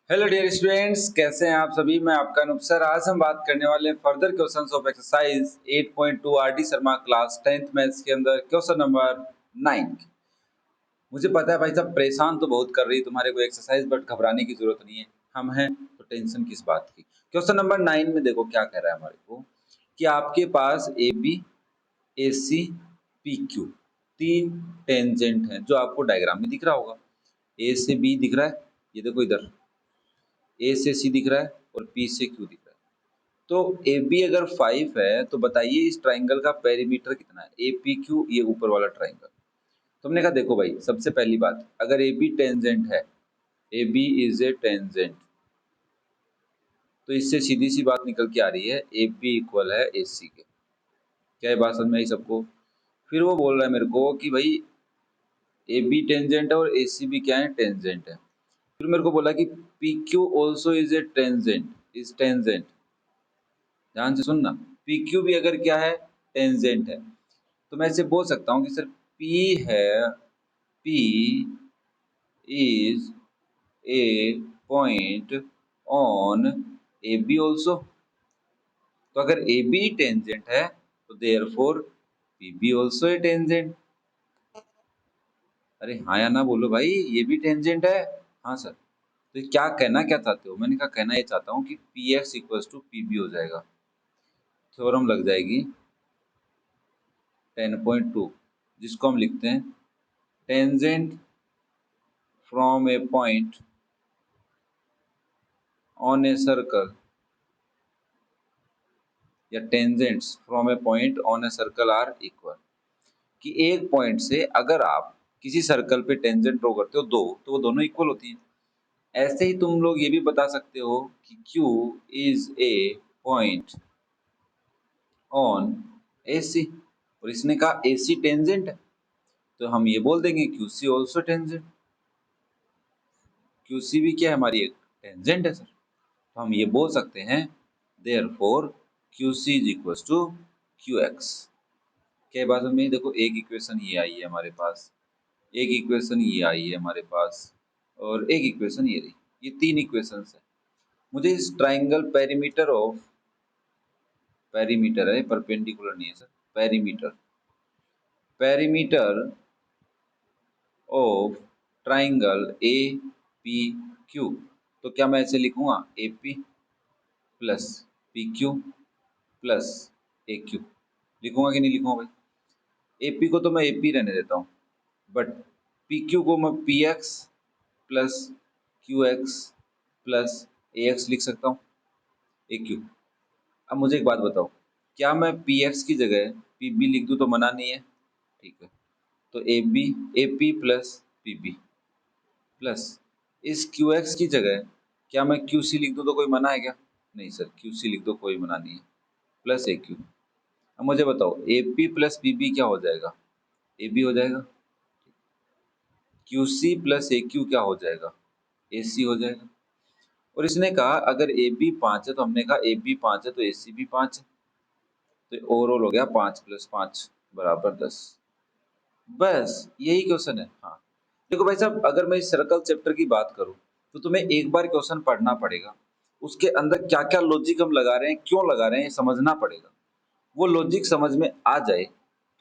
Hello dear students, कैसे हैं आप सभी। मैं आपका अनूप सर। आज हम बात करने वाले हैं further questions of exercise 8.2 RD Sharma class 10th maths के अंदर क्वेश्चन नंबर 9। मुझे पता है भाई साहब परेशान तो बहुत कर रही है तुम्हारे को एक्सरसाइज, बट घबराने की जरूरत नहीं है। हम हैं तो टेंशन किस बात की। क्वेश्चन नंबर 9 में देखो क्या कह रहा है हमारे को कि आपके पास A B A C P Q तीन टेंजेंट हैं जो आपको डायग्राम में दिख रहा होगा। ए से बी दिख रहा है, ये देखो इधर ए से सी दिख रहा है और पी से क्यू दिख रहा है। तो ए बी अगर 5 है तो बताइए इस ट्राइंगल का पेरीमीटर कितना है। ए पी क्यू ये ऊपर वाला ट्राइंगल। तुमने कहा देखो भाई, सबसे पहली बात, अगर ए बी टेंजेंट है, A B is a tangent, तो इससे सीधी सी बात निकल के आ रही है ए पी इक्वल है ए सी के। क्या ये बात समझ में आई सबको। फिर वो बोल रहा है मेरे को कि भाई ए बी टेंजेंट है और ए सी भी क्या है, टेंजेंट है। फिर मेरे को बोला कि P Q also is a tangent, is tangent. ध्यान से सुनना, पी क्यू भी अगर क्या है, टेंजेंट है, तो मैं इसे बोल सकता हूँ कि सर पी है, P is a point on A B also. तो अगर ए बी टेंजेंट है तो therefore P B also a tangent. अरे हाँ या ना बोलो भाई, ये भी टेंजेंट है। हाँ सर। तो क्या कहना क्या चाहते हो। मैंने कहा कहना ये चाहता हूँ कि P X equals to P B हो जाएगा। थ्योरम लग जाएगी 10.2, जिसको हम लिखते हैं tangent from a point on a circle, या tangents from a point on a circle are equal. कि एक पॉइंट से अगर आप किसी सर्कल पे टेंजेंट ड्रॉ करते हो दो, तो वो दोनों इक्वल होती हैं। ऐसे ही तुम लोग ये भी बता सकते हो कि Q is a point on A C, और इसने कहा ए सी टेंजेंट है, तो हम ये बोल देंगे Q C also tangent. Q C भी क्या है, हमारी एक टेंजेंट है सर। तो हम ये बोल सकते हैं therefore Q C is equal to Q X. क्या बात में देखो, एक इक्वेशन ये आई है हमारे पास, एक इक्वेशन ये आई है हमारे पास, और एक इक्वेशन ये रही। ये तीन इक्वेशंस है। मुझे इस ट्राइंगल पेरीमीटर ऑफ, पेरीमीटर है परपेंडिकुलर नहीं है sir, perimeter, perimeter of triangle A P Q. तो क्या मैं ऐसे लिखूंगा ए P plus P Q plus A Q. लिखूंगा कि नहीं लिखूंगा भाई। ए पी को तो मैं ए पी रहने देता हूँ, बट पी क्यू को मैं P X plus Q X plus A X लिख सकता हूँ, ए क्यू। अब मुझे एक बात बताओ, क्या मैं पी एक्स की जगह पी बी लिख दूँ तो मना नहीं है। ठीक है, तो A B, A P plus P B plus इस क्यू एक्स की जगह क्या मैं क्यू सी लिख दूँ तो कोई मना है क्या। नहीं सर, क्यू सी लिख दो, कोई मना नहीं है, प्लस ए क्यू। अब मुझे बताओ A P plus P B क्या हो जाएगा, ए बी हो जाएगा। Q C plus A Q क्या हो जाएगा, ए सी हो जाएगा। और इसने कहा अगर ए बी 5 है, तो हमने कहा ए बी 5 है तो ए सी भी 5 है। तो ओवरऑल हो गया 5 + 5 = 10। बस यही क्वेश्चन है। हाँ देखो भाई साहब, अगर मैं इस सर्कल चैप्टर की बात करूं तो तुम्हें एक बार क्वेश्चन पढ़ना पड़ेगा, उसके अंदर क्या क्या लॉजिक हम लगा रहे हैं, क्यों लगा रहे हैं, समझना पड़ेगा। वो लॉजिक समझ में आ जाए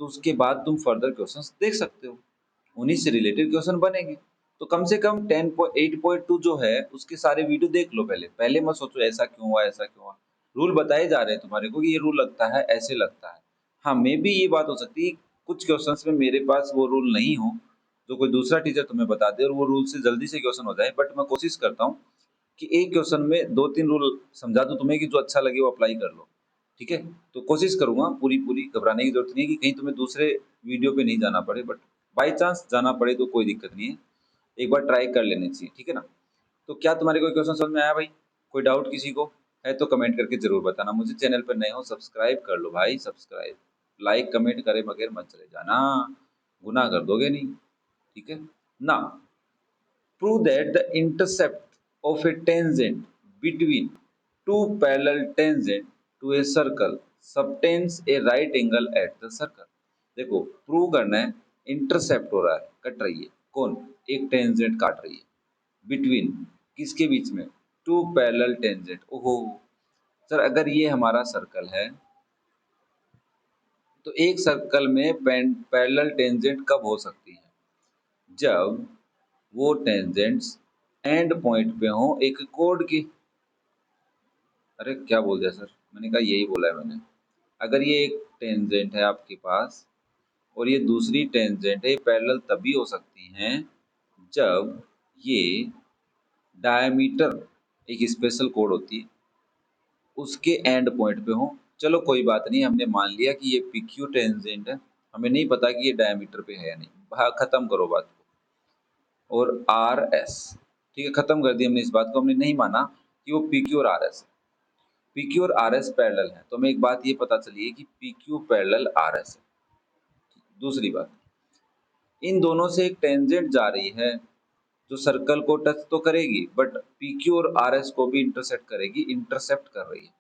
तो उसके बाद तुम फर्दर क्वेश्चंस देख सकते हो, उन्हीं से रिलेटेड क्वेश्चन बनेंगे। तो कम से कम 10.8.2 जो है उसके सारे वीडियो देख लो पहले। पहले मत सोचो ऐसा क्यों हुआ, ऐसा क्यों हुआ। रूल बताए जा रहे हैं तुम्हारे को कि ये रूल लगता है, ऐसे लगता है। हाँ मे भी ये बात हो सकती है कुछ क्वेश्चंस में मेरे पास वो रूल नहीं हो, जो कोई दूसरा टीचर तुम्हें बता दे और वो रूल से जल्दी से क्वेश्चन हो जाए। बट मैं कोशिश करता हूँ कि एक क्वेश्चन में 2-3 रूल समझा दूं तुम्हें कि जो अच्छा लगे वो अप्लाई कर लो। ठीक है, तो कोशिश करूंगा पूरी पूरी, घबराने की जरूरत नहीं है कि कहीं तुम्हें दूसरे वीडियो पे नहीं जाना पड़े, बट बाई चांस जाना पड़े तो कोई दिक्कत नहीं है, एक बार ट्राई कर लेनी चाहिए। ठीक है ना। तो क्या तुम्हारे कोई क्वेश्चन समझ में आया भाई, कोई डाउट किसी को है तो कमेंट करके जरूर बताना। मुझे चैनल पर नए हो सब्सक्राइब कर लो भाई, सब्सक्राइब, लाइक कमेंट करे बगैर मत चले जाना, गुनाह कर दोगे नहीं। ठीक है ना। Prove that the intercept of a tangent between two parallel tangent to a circle subtends a right angle at the circle। देखो प्रूव करना है, इंटरसेप्ट हो रहा है, कट रही है, कौन, एक टेंजेंट काट रही है, बिटवीन किसके बीच में? Two parallel tangent. ओहो सर, अगर ये हमारा सर्कल है तो एक सर्कल में पैरेलल टेंजेंट कब हो सकती है? जब वो टेंजेंट्स एंड पॉइंट पे हो एक कोड की। अरे क्या बोल दिया सर, मैंने कहा यही बोला है मैंने। अगर ये एक टेंजेंट है आपके पास और ये दूसरी टेंजेंट है, पैरेलल तभी हो सकती हैं जब ये डायमीटर, एक स्पेशल कोड होती है, उसके एंड पॉइंट पे हो। चलो कोई बात नहीं, हमने मान लिया कि ये पी क्यू टेंजेंट है, हमें नहीं पता कि ये डायमीटर पे है या नहीं। खत्म करो बात को। और आर एस, ठीक है, खत्म कर दी हमने इस बात को। हमने नहीं माना कि वो पी क्यू और आर एस है। पी क्यू और आर एस पैरेलल है, तो हमें एक बात ये पता चली है कि P Q parallel R S है। दूसरी बात, इन दोनों से एक टेंजेंट जा रही है जो सर्कल को टच तो करेगी, बट पी क्यू और आर एस को भी इंटरसेप्ट करेगी, इंटरसेप्ट कर रही है।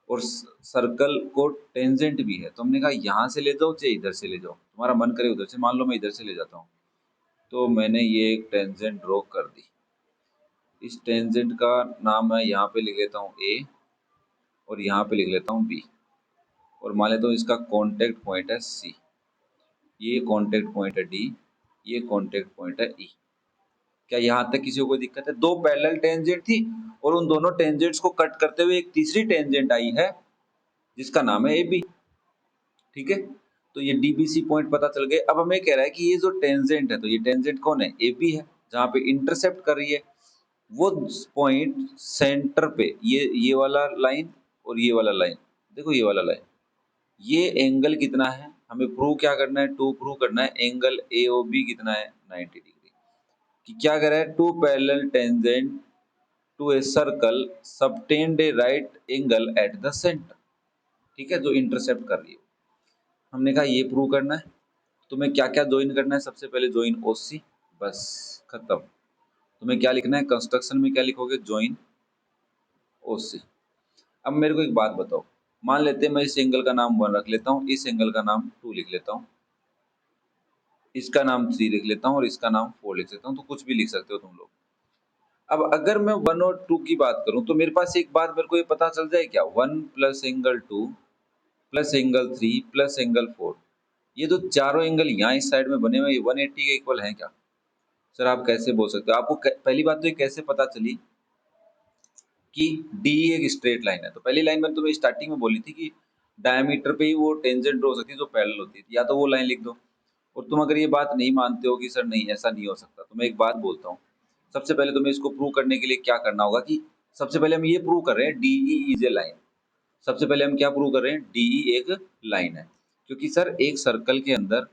और सर्कल को टेंजेंट भी है, तो हमने कहा यहाँ से ले जाओ चाहे इधर से ले जाओ, तुम्हारा मन करे उधर से। मान लो मैं इधर से ले जाता हूँ, तो मैंने ये एक टेंजेंट ड्रॉ कर दी। इस टेंजेंट का नाम मैं यहाँ पे लिख लेता हूँ ए, और यहाँ पे लिख लेता हूँ बी, और मान लेता हूँ इसका कॉन्टेक्ट पॉइंट है सी, ये कॉन्टेक्ट पॉइंट है डी, ये कॉन्टेक्ट पॉइंट है ई। क्या यहाँ तक किसी को कोई दिक्कत है? दो पैरेलल टेंजेंट थी और उन दोनों टेंजेंट्स को कट करते हुए एक तीसरी टेंजेंट आई है जिसका नाम है ए बी। ठीक है, तो ये डीबीसी पॉइंट पता चल गए। अब हमें कह रहा है कि ये जो टेंजेंट है, तो ये टेंजेंट कौन है? ए बी है, जहाँ पे इंटरसेप्ट कर रही है वो पॉइंट सेंटर पे। ये वाला लाइन और ये वाला लाइन, देखो ये वाला लाइन, ये एंगल कितना है? हमें प्रूव क्या करना है? टू प्रूव करना है एंगल ए ओ बी कितना है? 90 डिग्री। कि क्या कर रहा है? Two parallel tangent to a circle subtend a right angle at the centre. ठीक है, जो इंटरसेप्ट कर रही है। हमने कहा ये प्रूव करना है, तुम्हें क्या क्या ज्वाइन करना है? सबसे पहले ज्वाइन ओसी, बस खत्म। तुम्हें क्या लिखना है? कंस्ट्रक्शन में क्या लिखोगे? ज्वाइन ओसी। अब मेरे को एक बात बताओ, मान लेते हैं मैं इस एंगल का नाम 1 रख लेता हूँ, इस एंगल का नाम 2 लिख लेता हूँ, इसका नाम 3 लिख लेता हूँ और इसका नाम 4 लिख लेता हूँ, तो कुछ भी लिख सकते हो तुम लोग। अब अगर मैं 1 और 2 की बात करूं तो मेरे पास एक बात मेरे को ये पता चल जाए क्या? 1 plus angle 2 plus angle 3 plus angle 4, ये जो चारों एंगल यहाँ इस साइड में बने हुए 180 के इक्वल हैं क्या? सर आप कैसे बोल सकते हो? आपको पहली बात तो ये कैसे पता चली कि डी एक स्ट्रेट लाइन है? तो पहली लाइन मैंने तुम्हें स्टार्टिंग में बोली थी कि डायमीटर पे ही वो टेंजेंट हो सकती है जो पैरेलल होती है, या तो वो लाइन लिख दो। और तुम अगर ये बात नहीं मानते हो कि सर नहीं ऐसा नहीं हो सकता, तो मैं एक बात बोलता हूँ। सबसे पहले तुम्हें इसको प्रूव करने के लिए क्या करना होगा कि सबसे पहले हम ये प्रूव कर रहे हैं डीई इज ए लाइन। सबसे पहले हम क्या प्रूव कर रहे हैं? डीई एक लाइन है। क्योंकि सर एक सर्कल के अंदर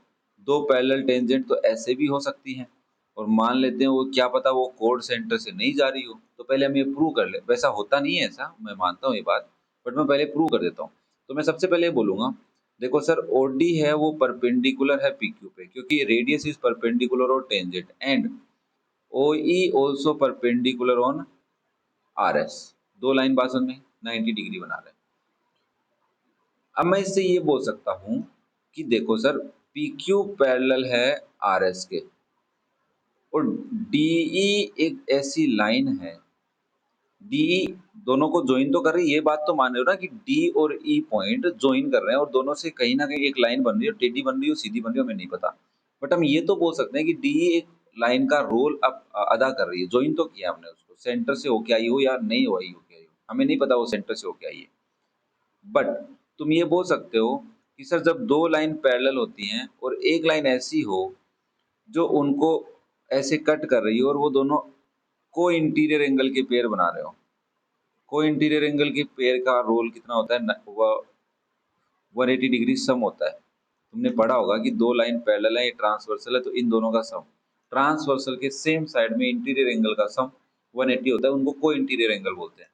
दो पैरेलल टेंजेंट तो ऐसे भी हो सकती हैं, और मान लेते हैं वो क्या पता वो कोड सेंटर से नहीं जा रही हो, तो पहले हम ये प्रूव कर ले। वैसा होता नहीं है, ऐसा मैं मानता हूँ ये बात, बट मैं पहले प्रूव कर देता हूँ। तो मैं सबसे पहले ये बोलूंगा, देखो सर ओडी है वो परपेंडिकुलर है पीक्यू पे, क्योंकि रेडियस इज परपेंडिकुलर और टेंजेंट, एंड ओई also perpendicular on R S. दो लाइन बात समझ में, 90 डिग्री बना रहे हैं। अब मैं इससे ये बोल सकता हूँ कि देखो सर पी क्यू पैरेलल है आर एस के, और डीई एक ऐसी लाइन है, डीई दोनों को ज्वाइन तो कर रही है, ये बात तो मान रहे हो ना कि डी और ई पॉइंट ज्वाइन कर रहे हैं और दोनों से कहीं ना कहीं एक लाइन बन रही है, टेढ़ी बन रही है, सीधी बन रही है, हमें नहीं पता। बट हम ये तो बोल सकते हैं कि डीई एक लाइन का रोल अब अदा कर रही है। ज्वाइन तो किया हमने उसको, सेंटर से होके आई हो या नहीं हो आई हो, क्या आई हो हमें नहीं पता, वो सेंटर से होके आई है। बट तुम ये बोल सकते हो कि सर जब दो लाइन पैरेलल होती हैं और एक लाइन ऐसी हो जो उनको ऐसे कट कर रही हो और वो दोनों को इंटीरियर एंगल के पेयर बना रहे हो। को इंटीरियर एंगल के पेयर का रोल कितना होता है? वह 180 डिग्री सम होता है। तुमने पढ़ा होगा कि दो लाइन पैरेलल है, ये ट्रांसवर्सल है, तो इन दोनों का सम, ट्रांसवर्सल के सेम साइड में इंटीरियर एंगल का सम 180 होता है, उनको को इंटीरियर एंगल बोलते हैं।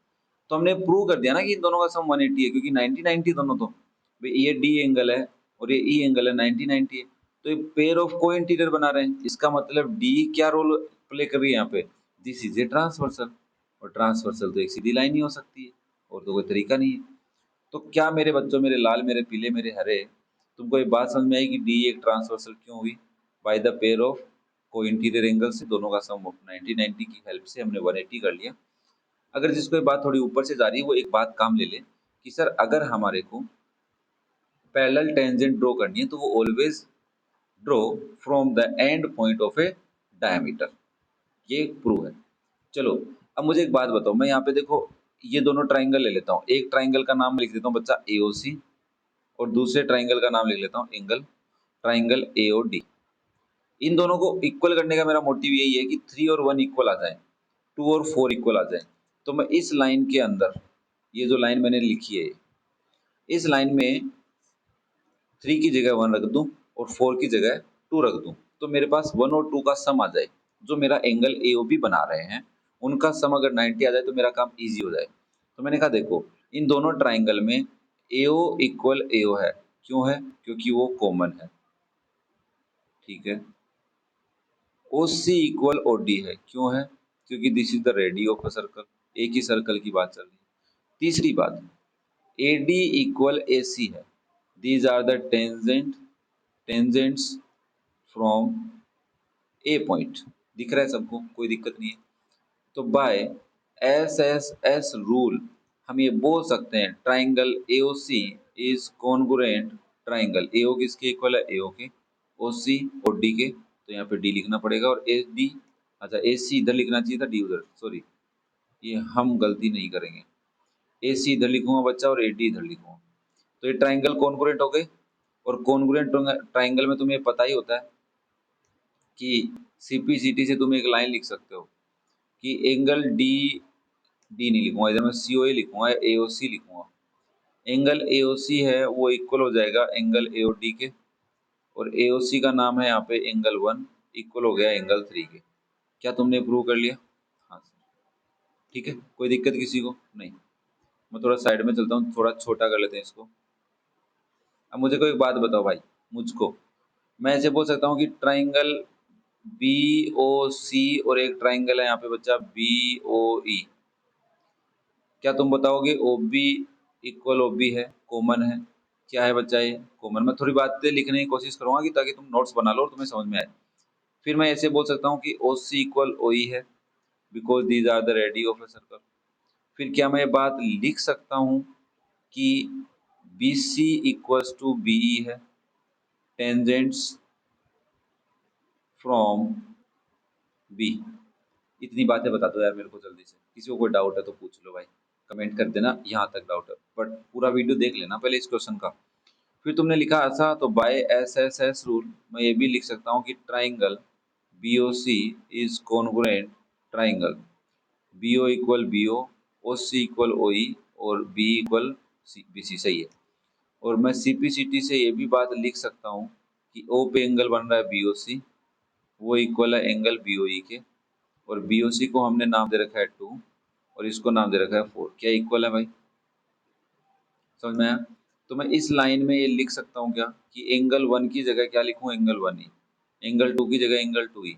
तो हमने प्रूव कर दिया ना कि इन दोनों का सम 180 है, क्योंकि 90 90 दोनों, तो भाई ये डी एंगल है और ये ई एंगल है, 90 90 है, तो ये पेयर ऑफ को इंटीरियर बना रहे हैं। इसका मतलब डी क्या रोल प्ले कर रही है यहाँ पे? दिस इज ए ट्रांसवर्सल, और ट्रांसवर्सल तो एक सीधी लाइन ही हो सकती है, और तो कोई तरीका नहीं है। तो क्या मेरे बच्चों, मेरे लाल, मेरे पीले, मेरे हरे, तुमको ये बात समझ में आई कि डी एक ट्रांसवर्सल क्यों हुई? बाय द पेयर ऑफ को इंटीरियर एंगल से दोनों का सम 90 90 की हेल्प से हमने 180 कर लिया। अगर जिसको ये बात थोड़ी ऊपर से जा रही है वो एक बात काम ले ले कि सर अगर हमारे को पैरेलल टेंजेंट ड्रॉ करनी है तो वो always draw from the end point of A diameter, ये प्रूव है। चलो अब मुझे एक बात बताओ, मैं यहाँ पे देखो ये दोनों ट्राइंगल ले लेता हूँ, एक ट्राइंगल का नाम लिख देता हूँ बच्चा AOC और दूसरे ट्राइंगल का नाम लिख लेता हूँ ट्राइंगल AOD। इन दोनों को इक्वल करने का मेरा मोटिव यही है कि 3 और 1 इक्वल आ जाए, 2 और 4 इक्वल आ जाए। तो मैं इस लाइन के अंदर, ये जो लाइन मैंने लिखी है, इस लाइन में 3 की जगह 1 रख दूं और 4 की जगह 2 रख दूं, तो मेरे पास 1 और 2 का सम आ जाए। जो मेरा एंगल AOB बना रहे हैं उनका सम अगर 90 आ जाए तो मेरा काम इजी हो जाए। तो मैंने कहा देखो इन दोनों ट्राइंगल में AO इक्वल AO है, क्यों है? क्योंकि वो कॉमन है, ठीक है। OC इक्वल OD है, क्यों है? क्योंकि this is the radius of a circle, एक ही सर्कल की बात चल रही है। तीसरी बात, AD इक्वल AC है, these are the tangents from a point, दिख रहा है सबको, कोई दिक्कत नहीं है। तो बाय SSS रूल हम ये बोल सकते हैं triangle AOC is congruent triangle, AO किसके इक्वल है? AO के, OC और D के, तो यहाँ पे D लिखना पड़ेगा और AD, अच्छा AC इधर लिखना चाहिए था, D उधर, सॉरी ये हम गलती नहीं करेंगे। AC इधर लिखूंगा बच्चा और AD इधर लिखूंगा, तो ये ट्राइंगल कॉन्ग्रुएंट हो गए। और कॉन्ग्रुएंट ट्राइंगल में तुम्हें पता ही होता है कि CPCT से तुम एक लाइन लिख सकते हो कि एंगल डी नहीं लिखूंगा, इधर मैं COA लिखूंगा, AOC लिखूंगा। एंगल AOC है वो इक्वल हो जाएगा एंगल AOD के, और AOC का नाम है यहाँ पे एंगल 1, इक्वल हो गया एंगल 3 के। क्या तुमने प्रूव कर लिया? हाँ सर, ठीक है, कोई दिक्कत किसी को नहीं। मैं थोड़ा साइड में चलता हूँ, थोड़ा छोटा कर लेते हैं इसको। अब मुझे कोई एक बात बताओ भाई, मुझको मैं ऐसे बोल सकता हूँ कि ट्राइंगल BOC और एक ट्राइंगल है यहाँ पे बच्चा BOE, क्या तुम बताओगे OB इक्वल OB है, कॉमन है? क्या है बच्चा ये? कॉमन। मैं थोड़ी बातें लिखने की कोशिश करूंगा कि ताकि तुम नोट्स बना लो और तुम्हें समझ में आए। फिर मैं ऐसे बोल सकता हूँ कि OC इक्वल OE है, because these are the radius of a circle. फिर क्या मैं ये बात लिख सकता हूँ कि BC इक्वल्स टू BE है, टेंजेंट्स फ्रॉम B। इतनी बातें बता दो यार मेरे को जल्दी से, किसी को कोई डाउट है तो पूछ लो भाई, कमेंट कर देना यहाँ तक डाउट है, बट पूरा वीडियो देख लेना पहले इस क्वेश्चन का। फिर तुमने लिखा ऐसा, तो बाय SSS रूल मैं ये भी लिख सकता हूँ कि triangle BOC is congruent triangle BO equal BO, OC equal OE और B इक्वल BC, सही है। और मैं CPCT से ये भी बात लिख सकता हूँ कि O पे एंगल बन रहा है BOC, वो इक्वल है एंगल BOE के, और BOC को हमने नाम दे रखा है 2 और इसको नाम दे रखा है 4। क्या इक्वल है भाई? समझ में आया? तो मैं इस लाइन में ये लिख सकता हूँ क्या कि एंगल 1 की जगह क्या लिखूँ? एंगल 1 ही। एंगल 2 की जगह एंगल 2 ही,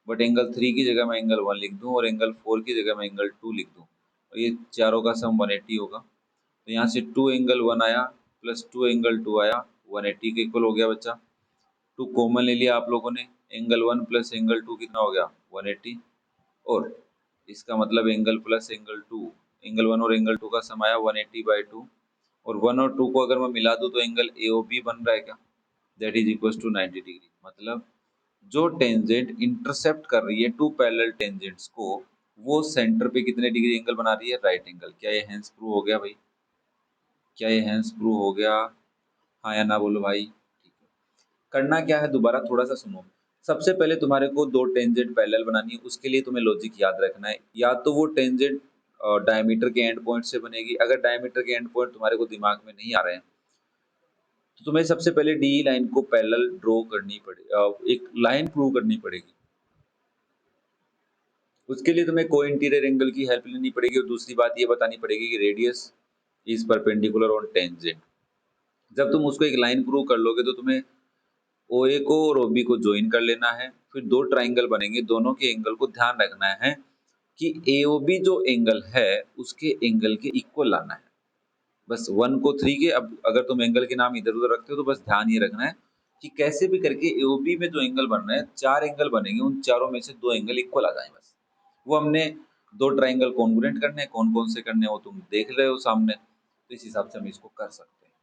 बट एंगल 3 की जगह मैं एंगल 1 लिख दूँ और एंगल 4 की जगह मैं एंगल 2 लिख दूँ, और ये चारों का सम 180 होगा। तो यहाँ से 2 एंगल 1 आया प्लस 2 एंगल 2 आया, 180 के इक्वल हो गया बच्चा। 2 कॉमन ले लिया आप लोगों ने, एंगल 1 प्लस एंगल 2 कितना हो गया? 180, और इसका मतलब एंगल प्लस एंगल 2, एंगल 1 और एंगल 2 का सम आया 180/2, और 1 और 2 को अगर मैं मिला दूं तो एंगल AOB बन रहा है क्या? That is equal to 90 degree. मतलब जो टेंजेंट इंटरसेप्ट कर रही है टू पैरेलल टेंजेंट्स को, वो सेंटर पे कितने डिग्री एंगल बना रही है? Right angle. क्या ये हेंस प्रूव हो गया भाई? क्या ये हेंस प्रूव हो गया? हाँ या ना बोलो भाई। करना क्या है, दोबारा थोड़ा सा सुनो। सबसे पहले तुम्हारे को दो टेंजेंट पैरेलल बनानी है, उसके लिए तुम्हें लॉजिक याद रखना है। या तो वो टेंजेंट डायमीटर के एंड पॉइंट से बनेगी, अगर डायमीटर के एंड पॉइंट तुम्हारे को दिमाग में नहीं आ रहे हैं तो तुम्हें सबसे पहले डी लाइन को पैरेलल ड्रॉ करनी पड़ेगी, एक लाइन प्रूव करनी पड़ेगी। उसके लिए तुम्हें को इंटीरियर एंगल की हेल्प लेनी पड़ेगी, और दूसरी बात ये बतानी पड़ेगी कि radius is perpendicular on tangent. जब तुम उसको एक लाइन प्रूव कर लोगे तो तुम्हें OA को और OB को ज्वाइन कर लेना है, फिर दो ट्राइंगल बनेंगे, दोनों के एंगल को ध्यान रखना है कि AOB जो एंगल है उसके एंगल के इक्वल लाना है। बस 1 को 3 के, अब अगर तुम एंगल के नाम इधर उधर रखते हो तो बस ध्यान ये रखना है कि कैसे भी करके एओबी में जो एंगल बन रहे हैं, 4 एंगल बनेंगे, उन चारों में से 2 एंगल इक्वल आ जाएं बस। वो हमने 2 ट्रायंगल कॉन्ग्रुएंट करने हैं, कौन-कौन से करने हैं वो तुम देख रहे हो सामने, तो इस हिसाब से हम इसको कर सकते हैं।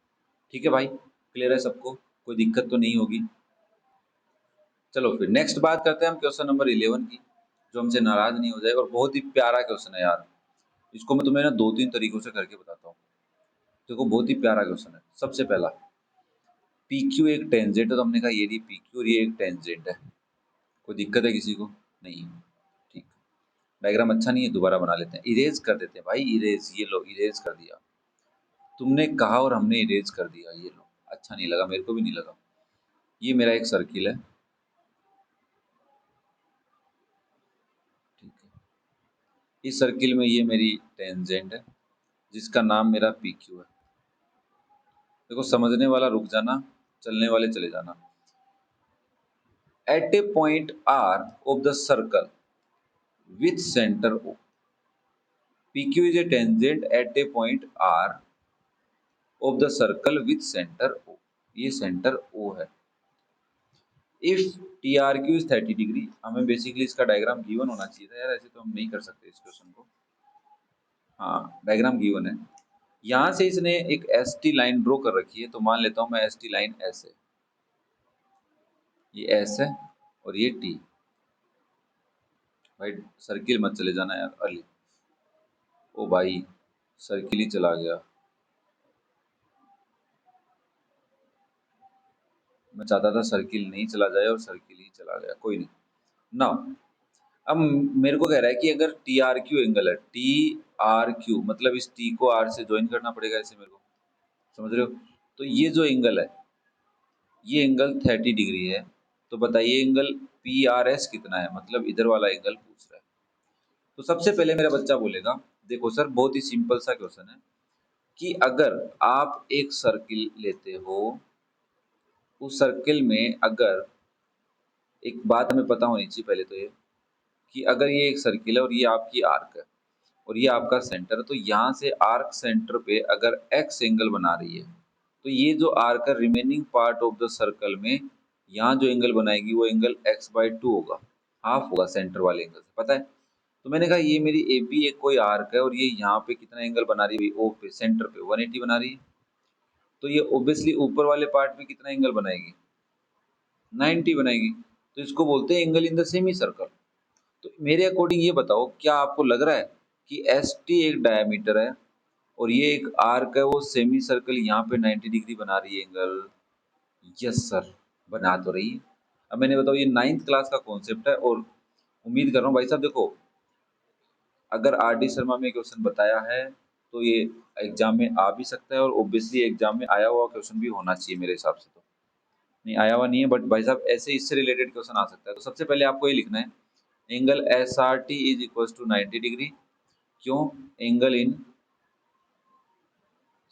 ठीक है भाई, क्लियर है सबको? कोई दिक्कत तो नहीं होगी? चलो फिर नेक्स्ट बात करते हैं हम क्वेश्चन नंबर 11 की, जो हमसे नाराज नहीं हो जाए, और बहुत ही प्यारा क्वेश्चन है यार। इसको मैं तुम्हें ना 2-3 तरीकों से करके बताता हूँ। देखो बहुत ही प्यारा क्वेश्चन है। सबसे पहला, पी क्यू एक टेंजेंट है, तो हमने कहा ये रही पी क्यू और ये एक टेंजेंट है। कोई दिक्कत है किसी को? नहीं। ठीक, डायग्राम अच्छा नहीं है, दोबारा बना लेते हैं, इरेज कर देते हैं भाई, इरेज। ये लो इरेज कर दिया, तुमने कहा और हमने इरेज कर दिया। ये लो, अच्छा नहीं लगा, मेरे को भी नहीं लगा। ये मेरा एक सर्किल है, ठीक है। इस सर्किल में ये मेरी टेंजेंट है, जिसका नाम मेरा पी क्यू है। देखो समझने वाला रुक जाना, चलने वाले चले जाना। At a point R of the circle with centre O, P Q is a tangent at a point R of the circle with centre O. ये सेंटर ओ है। If T R Q is 30 degree, हमें basically इसका diagram given होना चाहिए था यार, ऐसे तो हम नहीं कर सकते इस क्वेश्चन को। हाँ डायग्राम गिवन है। यहाँ से इसने एक एस टी लाइन ड्रॉ कर रखी है, तो मान लेता हूँ मैं एस टी लाइन ऐसे, ये एस है और ये टी। भाई सर्किल मत चले जाना यार अली। ओ भाई सर्किल ही चला गया। मैं चाहता था सर्किल नहीं चला जाए और सर्किल ही चला गया, कोई नहीं। नाउ अब मेरे को कह रहा है कि अगर टी आर क्यू एंगल है, टी आर क्यू मतलब इस टी को आर से ज्वाइन करना पड़ेगा ऐसे मेरे को, समझ रहे हो? तो ये जो एंगल है, ये एंगल 30 डिग्री है। तो बताइए एंगल पी आर एस कितना है, मतलब इधर वाला एंगल पूछ रहा है। तो सबसे पहले मेरा बच्चा बोलेगा, देखो सर बहुत ही सिंपल सा क्वेश्चन है, कि अगर आप एक सर्किल लेते हो, उस सर्किल में अगर, एक बात हमें पता होनी चाहिए पहले तो ये, कि अगर ये एक सर्किल है और ये आपकी आर्क है और ये आपका सेंटर है, तो यहाँ से आर्क सेंटर पे अगर एक्स एंगल बना रही है, तो ये जो आर्क है remaining part of the circle में यहाँ जो एंगल बनाएगी वो एंगल x/2 होगा, हाफ होगा सेंटर वाले एंगल से, पता है? तो मैंने कहा ये मेरी ए बी एक कोई आर्क है और ये यहाँ पे कितना एंगल बना रही है, ओ पे सेंटर पे 180 बना रही है। तो ये ओब्वियसली ऊपर वाले पार्ट में कितना एंगल बनाएगी, 90 बनाएगी। तो इसको बोलते हैं angle in the semi circle. तो मेरे अकॉर्डिंग ये बताओ, क्या आपको लग रहा है कि एस टी एक डायमीटर है और ये एक आर्क है, वो सेमी सर्कल यहाँ पे 90 डिग्री बना रही है एंगल? यस सर, बना तो रही है। अब मैंने बताओ ये 9th क्लास का कॉन्सेप्ट है, और उम्मीद कर रहा हूँ भाई साहब, देखो अगर आर डी शर्मा में क्वेश्चन बताया है तो ये एग्जाम में आ भी सकता है, और ऑब्वियसली एग्जाम में आया हुआ क्वेश्चन भी होना चाहिए मेरे हिसाब से। तो नहीं आया हुआ नहीं है, बट भाई साहब ऐसे इससे रिलेटेड क्वेश्चन आ सकता है। तो सबसे पहले आपको ये लिखना है, angle S R T is equal to 90 degree. क्यों? Angle in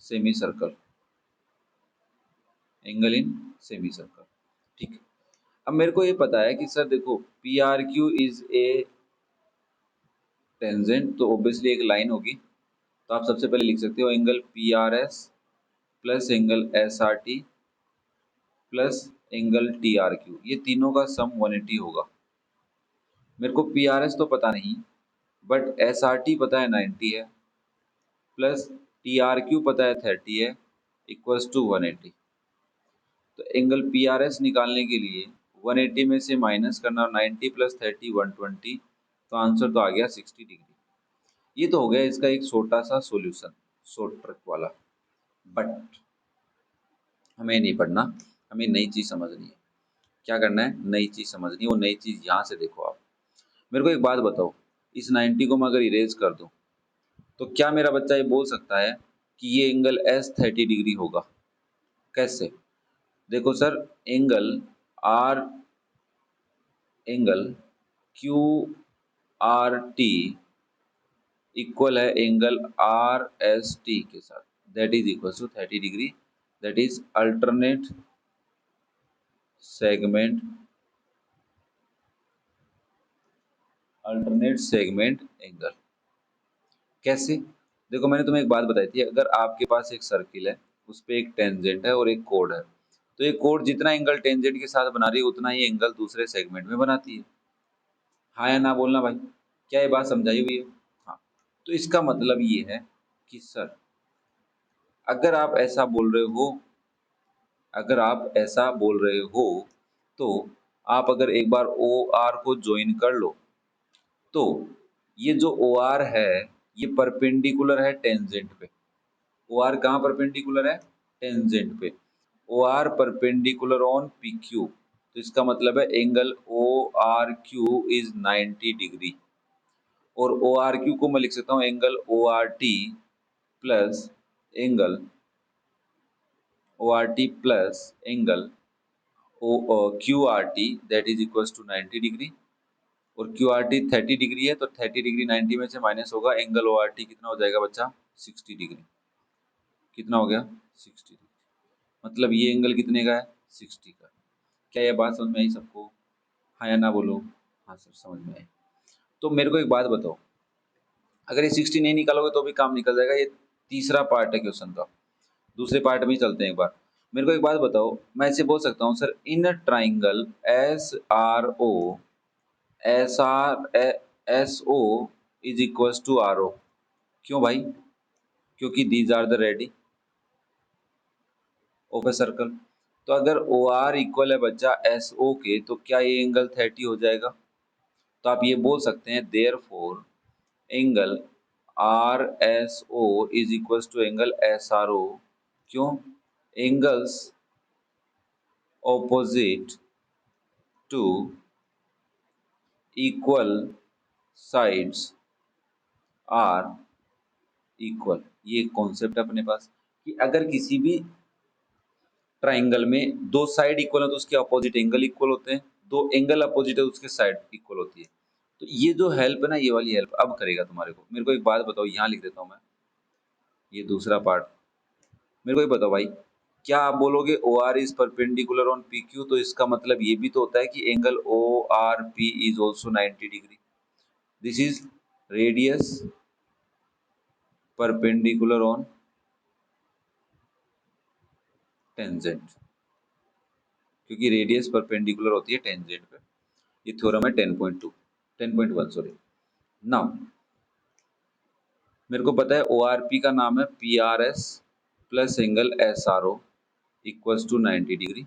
semi circle, angle in semi circle, ठीक है। अब मेरे को ये पता है कि सर देखो P R Q is a tangent, तो ऑब्वियसली एक लाइन होगी। तो आप सबसे पहले लिख सकते हो angle P R S plus angle S R T plus angle T R Q, ये तीनों का सम 180 होगा। मेरे को पी आर एस तो पता नहीं, बट एस आर टी पता है 90 है, प्लस टी आर क्यू पता है 30 है, इक्वल्स टू 180। तो एंगल पी आर एस निकालने के लिए 180 में से माइनस करना, 90 प्लस 30 120, तो आंसर तो आ गया 60 डिग्री। ये तो हो गया इसका एक छोटा सा सॉल्यूशन, शॉर्ट ट्रिक वाला। बट हमें नहीं पढ़ना, हमें नई चीज समझनी है। क्या करना है, नई चीज समझनी है। वो नई चीज यहाँ से देखो आप। मेरे को एक बात बताओ, इस 90 को मैं अगर इरेज कर दूं, तो क्या मेरा बच्चा ये बोल सकता है कि ये एंगल एस 30 डिग्री होगा? कैसे? देखो sir, angle R, angle Q R T equal है एंगल आर एस टी के साथ, that is equal to 30 degree, that is alternate segment, alternate segment angle. कैसे? देखो मैंने तुम्हें एक बात बताई थी, अगर आपके पास एक सर्किल है, उस पे एक टेंजेंट है और एक कोड है, तो ये कोड जितना एंगल टेंजेंट के साथ बना रही है उतना ही एंगल दूसरे सेगमेंट में बनाती है। हाँ या ना बोलना भाई, क्या ये बात समझाई हुई है? हाँ। तो इसका मतलब ये है कि सर अगर आप ऐसा बोल रहे हो, अगर आप ऐसा बोल रहे हो तो आप अगर एक बार ओ आर को ज्वाइन कर लो तो ये जो ओ आर है ये परपेंडिकुलर है टेंजेंट पे। ओ आर कहाँ परपेंडिकुलर है? टेंजेंट पे। O R perpendicular on P Q, तो इसका मतलब है angle O R Q is 90 degree. और ओ आर क्यू को मैं लिख सकता हूँ angle O R T plus angle O R T plus angle O Q R T that is equal to 90 degree. और क्यू आर टी 30 डिग्री है तो 30 degree 90 में से माइनस होगा, एंगल ओ आर टी कितना हो जाएगा बच्चा? 60 डिग्री। कितना हो गया? 60 डिग्री। मतलब ये एंगल कितने का है? 60 का। क्या ये बात समझ में आई सबको? हाँ या ना बोलो। हाँ सर समझ में आई। तो मेरे को एक बात बताओ, अगर ये 60 नहीं निकालोगे तो भी काम निकल जाएगा। ये तीसरा पार्ट है क्वेश्चन का। दूसरे पार्ट में ही चलते हैं एक बार। मेरे को एक बात बताओ, मैं ऐसे बोल सकता हूँ sir in triangle S R O S R S O is equal to R O. क्यों भाई? क्योंकि these are the radii of a circle. तो अगर ओ आर इक्वल है बच्चा एस ओ के तो क्या ये एंगल 30 हो जाएगा? तो आप ये बोल सकते हैं therefore angle R S O is equal to angle S R O. क्यों? Angles opposite to equal sides are equal. ये कॉन्सेप्ट है अपने पास कि अगर किसी भी ट्राइंगल में दो साइड इक्वल है तो उसके अपोजिट एंगल इक्वल होते हैं, दो एंगल अपोजिट है तो उसके साइड इक्वल होती है। तो ये जो हेल्प है ना, ये वाली हेल्प अब करेगा तुम्हारे को। मेरे को एक बात बताओ, यहाँ लिख देता हूँ मैं ये दूसरा पार्ट। मेरे को एक बताओ भाई, क्या आप बोलोगे O R is perpendicular on P Q, तो इसका मतलब ये भी तो होता है कि angle O R P is also 90 degree. This is radius perpendicular on tangent, क्योंकि रेडियस परपेंडिकुलर होती है टेंजेंट पे। ये थ्योरम है 10.2 10.1 सॉरी। नाउ मेरे को पता है ओ आर पी का नाम है P R S plus angle S R O equals to 90 degree.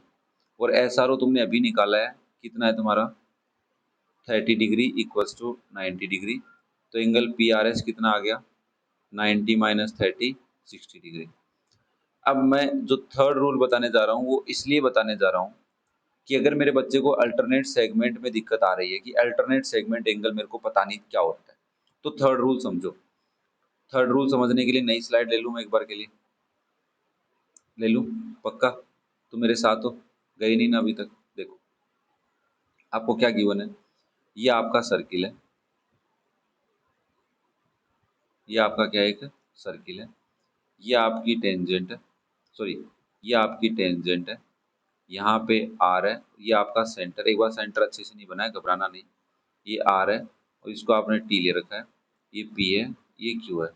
और एस आर ओ तुमने अभी निकाला है, कितना है तुम्हारा? 30 डिग्री इक्वल्स टू 90 डिग्री। तो एंगल पी आर एस कितना आ गया? 90 माइनस 30 60 डिग्री। अब मैं जो थर्ड रूल बताने जा रहा हूँ वो इसलिए बताने जा रहा हूँ कि अगर मेरे बच्चे को अल्टरनेट सेगमेंट में दिक्कत आ रही है कि अल्टरनेट सेगमेंट एंगल मेरे को पता नहीं क्या होता है, तो थर्ड रूल समझो। थर्ड रूल समझने के लिए नई स्लाइड ले लूँ मैं एक बार के लिए? ले लूँ? पक्का? तो मेरे साथ हो? गई नहीं ना अभी तक? देखो आपको क्या गिवन है, ये आपका सर्किल है, ये आपका क्या है? एक सर्किल है। ये आपकी टेंजेंट है, सॉरी ये आपकी टेंजेंट है। यहाँ पे आर है, ये आपका सेंटर। एक बार सेंटर अच्छे से नहीं बना है, घबराना नहीं। ये आर है और इसको आपने टी ले रखा है। ये पी है, ये क्यू है,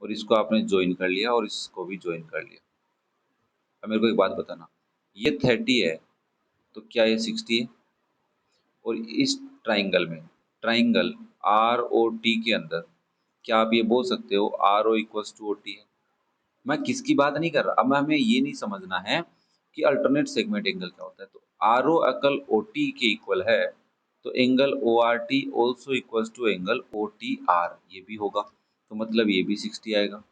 और इसको आपने ज्वाइन कर लिया और इसको भी ज्वाइन कर लिया। अब मेरे को एक बात बताना, ये 30 है तो क्या ये 60 है? और इस ट्राइंगल में, ट्राइंगल आर ओ टी के अंदर क्या आप ये बोल सकते हो R O equals to O T है? मैं किसकी बात नहीं कर रहा, अब हमें ये नहीं समझना है कि अल्टरनेट सेगमेंट एंगल क्या होता है। तो आर ओ अकल ओ टी के इक्वल है तो angle O R T also equals to angle O T R, ये भी होगा। तो मतलब ये भी 60 आएगा।